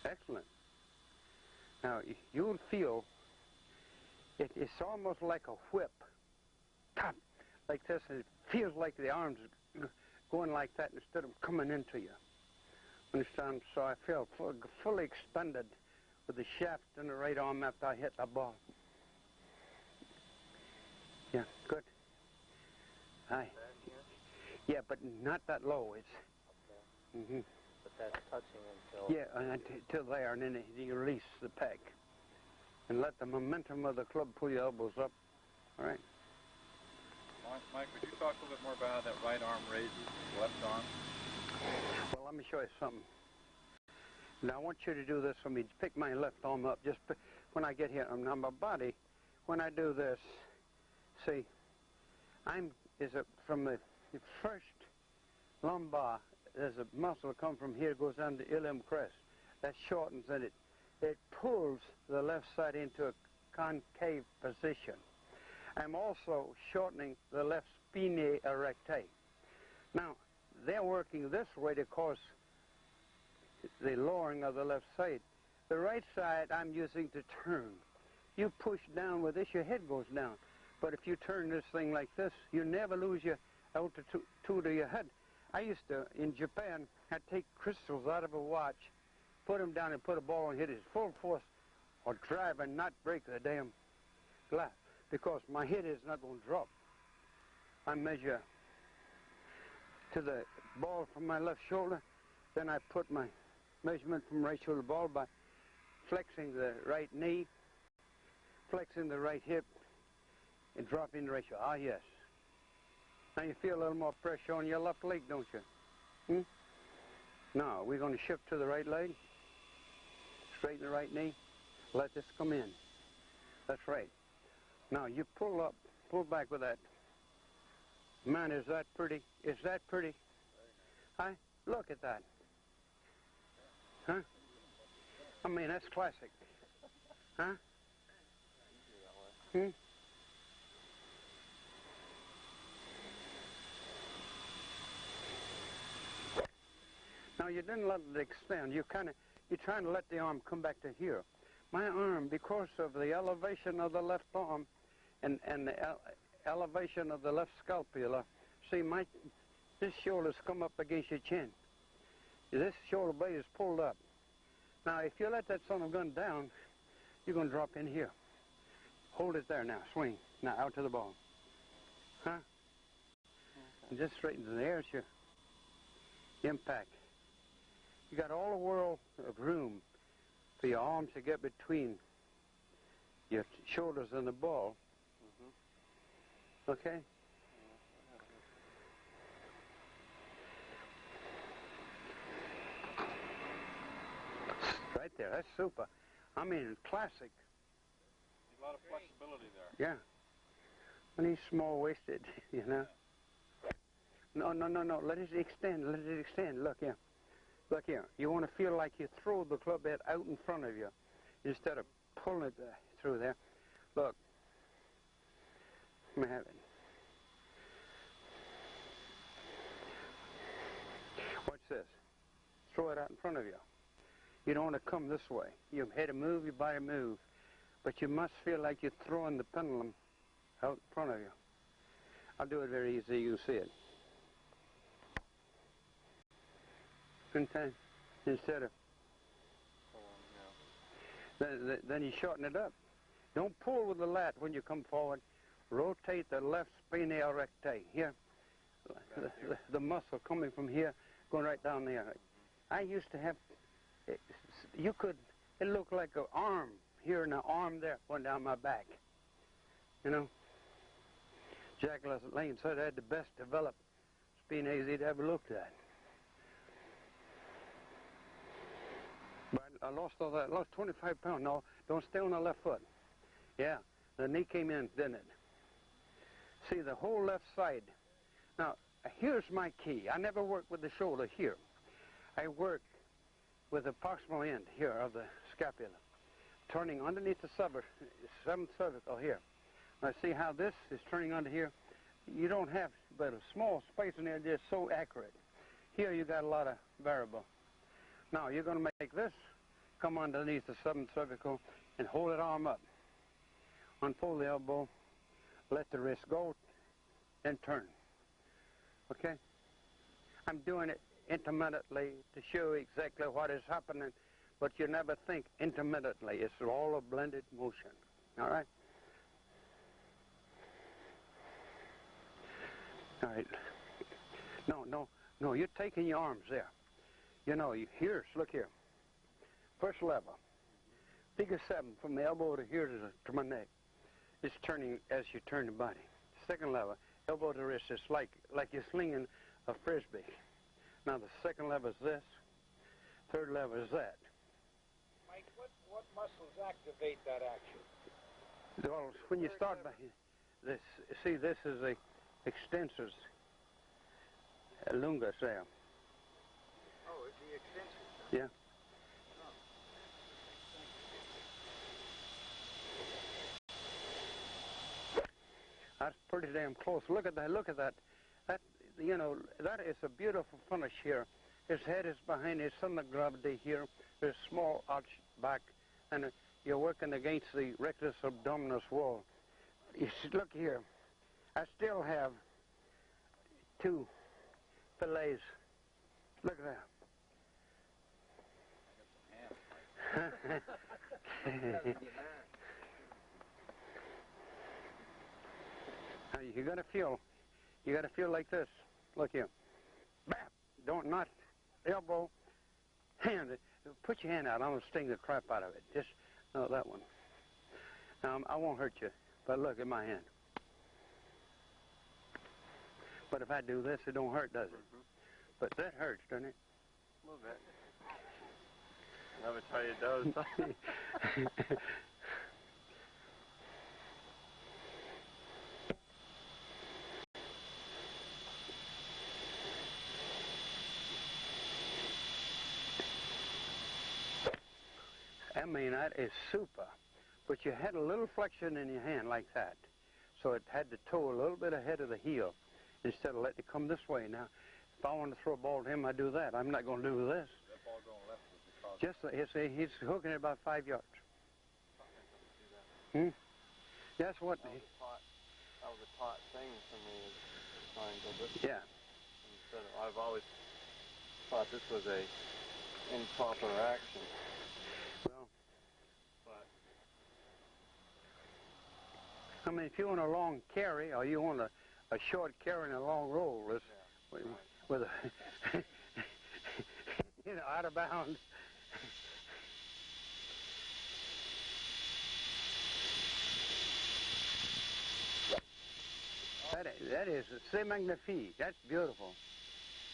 Excellent. Now, you'll feel it's almost like a whip. Like this, and it feels like the arms are going like that instead of coming into you. Understand? So I feel fully expanded with the shaft in the right arm after I hit the ball. Yeah, good. Hi. Yeah, but not that low. It's. Okay. Mm-hmm. But that's touching until... Yeah, until there, and then you release the peg. And let the momentum of the club pull your elbows up. All right? Mike, would you talk a little bit more about how that right arm raises the left arm? Well, let me show you something. Now, I want you to do this for me. Pick my left arm up. Just when I get here on my body, when I do this, see, from the first lumbar, there's a muscle come from here, goes down the ilium crest. That shortens and it it pulls the left side into a concave position. I'm also shortening the left spinae erecti. Now, they're working this way to cause the lowering of the left side. The right side I'm using to turn. You push down with this, your head goes down. But if you turn this thing like this, you never lose your altitude of your head. I used to, in Japan, I'd take crystals out of a watch, put them down and put a ball and hit it full force, or drive and not break the damn glass, because my head is not going to drop. I measure to the ball from my left shoulder, then I put my measurement from right shoulder ball by flexing the right knee, flexing the right hip, and dropping the right shoulder. Ah, yes. Now you feel a little more pressure on your left leg, don't you? Now, we're going to shift to the right leg, straighten the right knee, let this come in. That's right. Now, you pull up, pull back with that. Man, is that pretty? Is that pretty? Huh? Look at that. Huh? I mean, that's classic. Huh? Now, you didn't let it extend. You're trying to let the arm come back to here. My arm, because of the elevation of the left arm and the elevation of the left scapula, see, this shoulder's come up against your chin. This shoulder blade is pulled up. Now, if you let that son of a gun down, you're going to drop in here. Hold it there now. Swing. Now, out to the ball. Huh? And just straighten the there's your impact. You got all the world of room for your arms to get between your shoulders and the ball. Okay? Right there. That's super. I mean, classic. A lot of flexibility there. Yeah. And he's small-waisted, you know. No. Let it extend. Let it extend. Look here. Look here. You want to feel like you throw the club head out in front of you instead of pulling it through there. Look. Let me have it. Watch this. Throw it out in front of you. You don't want to come this way. Your head move, your body move. But you must feel like you're throwing the pendulum out in front of you. I'll do it very easy. You'll see it. Sometimes, instead of... Then you shorten it up. Don't pull with the lat when you come forward. Rotate the left spinae erecti. Here. The muscle coming from here, going right down there. I used to have... it looked like an arm here and an arm there going down my back. You know? Jack Lane said I had the best developed spinae he'd ever looked at. But I lost all that. I lost 25 pounds. No, don't stay on the left foot. Yeah, the knee came in, didn't it? See, the whole left side. Now, here's my key. I never work with the shoulder here. I work with the proximal end here of the scapula, turning underneath the seventh cervical here. Now, see how this is turning under here? You don't have but a small space in there, just so accurate. Here you got a lot of variable. Now, you're going to make this come underneath the seventh cervical and hold that arm up. Unfold the elbow, let the wrist go, and turn. Okay? I'm doing it intermittently to show exactly what is happening, but you never think intermittently. It's all a blended motion. All right? All right. No, you're taking your arms there. You know, here's, look here. First level. Figure 7 from the elbow to here to my neck. It's turning as you turn the body. Second level, elbow to wrist, is like you're slinging a frisbee. Now the second level is this. Third level is that. Mike, what muscles activate that action? Well, when you start by this, see, this is the extensors, lungus there. Oh, it's the extensors. Yeah. That's pretty damn close. Look at that. Look at that. That, you know, that is a beautiful finish here. His head is behind his center of gravity here. There's a small arch back, and you're working against the rectus abdominis wall. You see, look here. I still have 2 fillets. Look at that. Now you gotta feel like this. Look here. Bap! Not elbow, hand. Put your hand out. I'm gonna sting the crap out of it. Just no, that one. I won't hurt you, but look at my hand. But if I do this, it don't hurt, does it? Mm-hmm. But that hurts, doesn't it? A little bit. Never tell you it does. I mean, that is super. But you had a little flexion in your hand like that. So it had the toe a little bit ahead of the heel instead of letting it come this way. Now, if I want to throw a ball to him, I do that. I'm not going to do this. That ball going left was because... Just, he's hooking it about 5 yards. That's what... That was a taught thing for me, trying to do this. Yeah. Instead of, I've always thought this was a improper action. Well, I mean, if you want a long carry or you want a short carry and a long roll, with a, you know, out of bounds. That is, c'est magnifique. That's beautiful.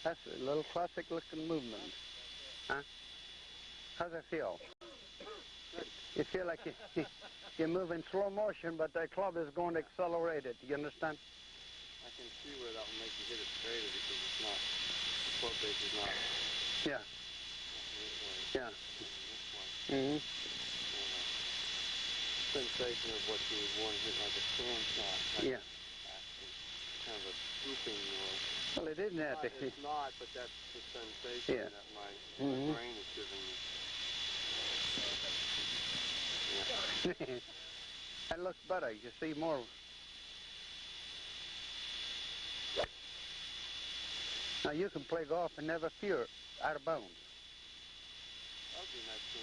That's a little classic-looking movement. Huh? How's that feel? You feel like you're moving slow motion, but the club is going to accelerate it. You understand? I can see where that will make you hit it straighter because it's not, the club base is not. Yeah. Yeah. Mm-hmm. Sensation of what you would want to hit like a storm shot. Like Yeah. Kind of a swooping Well, it isn't that. It's not, but that's the sensation that my brain is giving me. Yeah. That looks better. You see more. Now you can play golf and never fear out of bounds. That would be nice to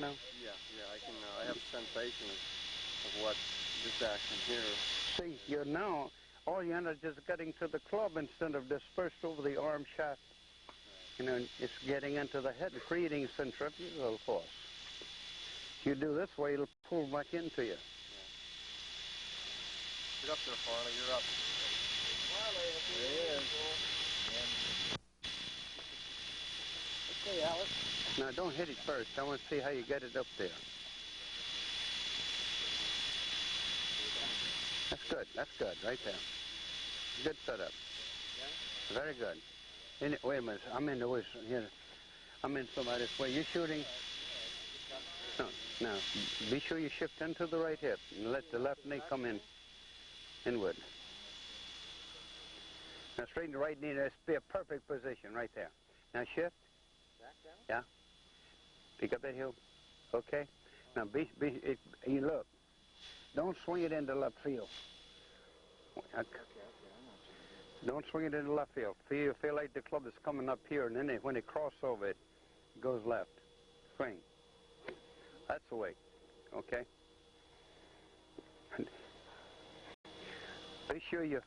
know. No? Yeah, I can, I have a sensation of what this action here. See, you're now, all you end up just getting to the club instead of dispersed over the arm shaft. You know, it's getting into the head, creating centrifugal force. If you do this way, it'll pull back into you. Get up there, Farley. You're up. There he is. Okay, Alice. Now, don't hit it first. I want to see how you get it up there. That's good, right there. Good setup. Very good. Wait a minute, I'm in the way here. I'm in somebody's way. You're shooting. No, now, be sure you shift into the right hip and let the left knee come in, inward. Now straighten the right knee. That's be a perfect position right there. Now shift. Back down? Yeah. Pick up that heel. Okay. Now you look. Don't swing it into left field. Don't swing it into left field. Feel like the club is coming up here, and then when they cross over it, it goes left. Swing. That's the way. Okay. Be sure you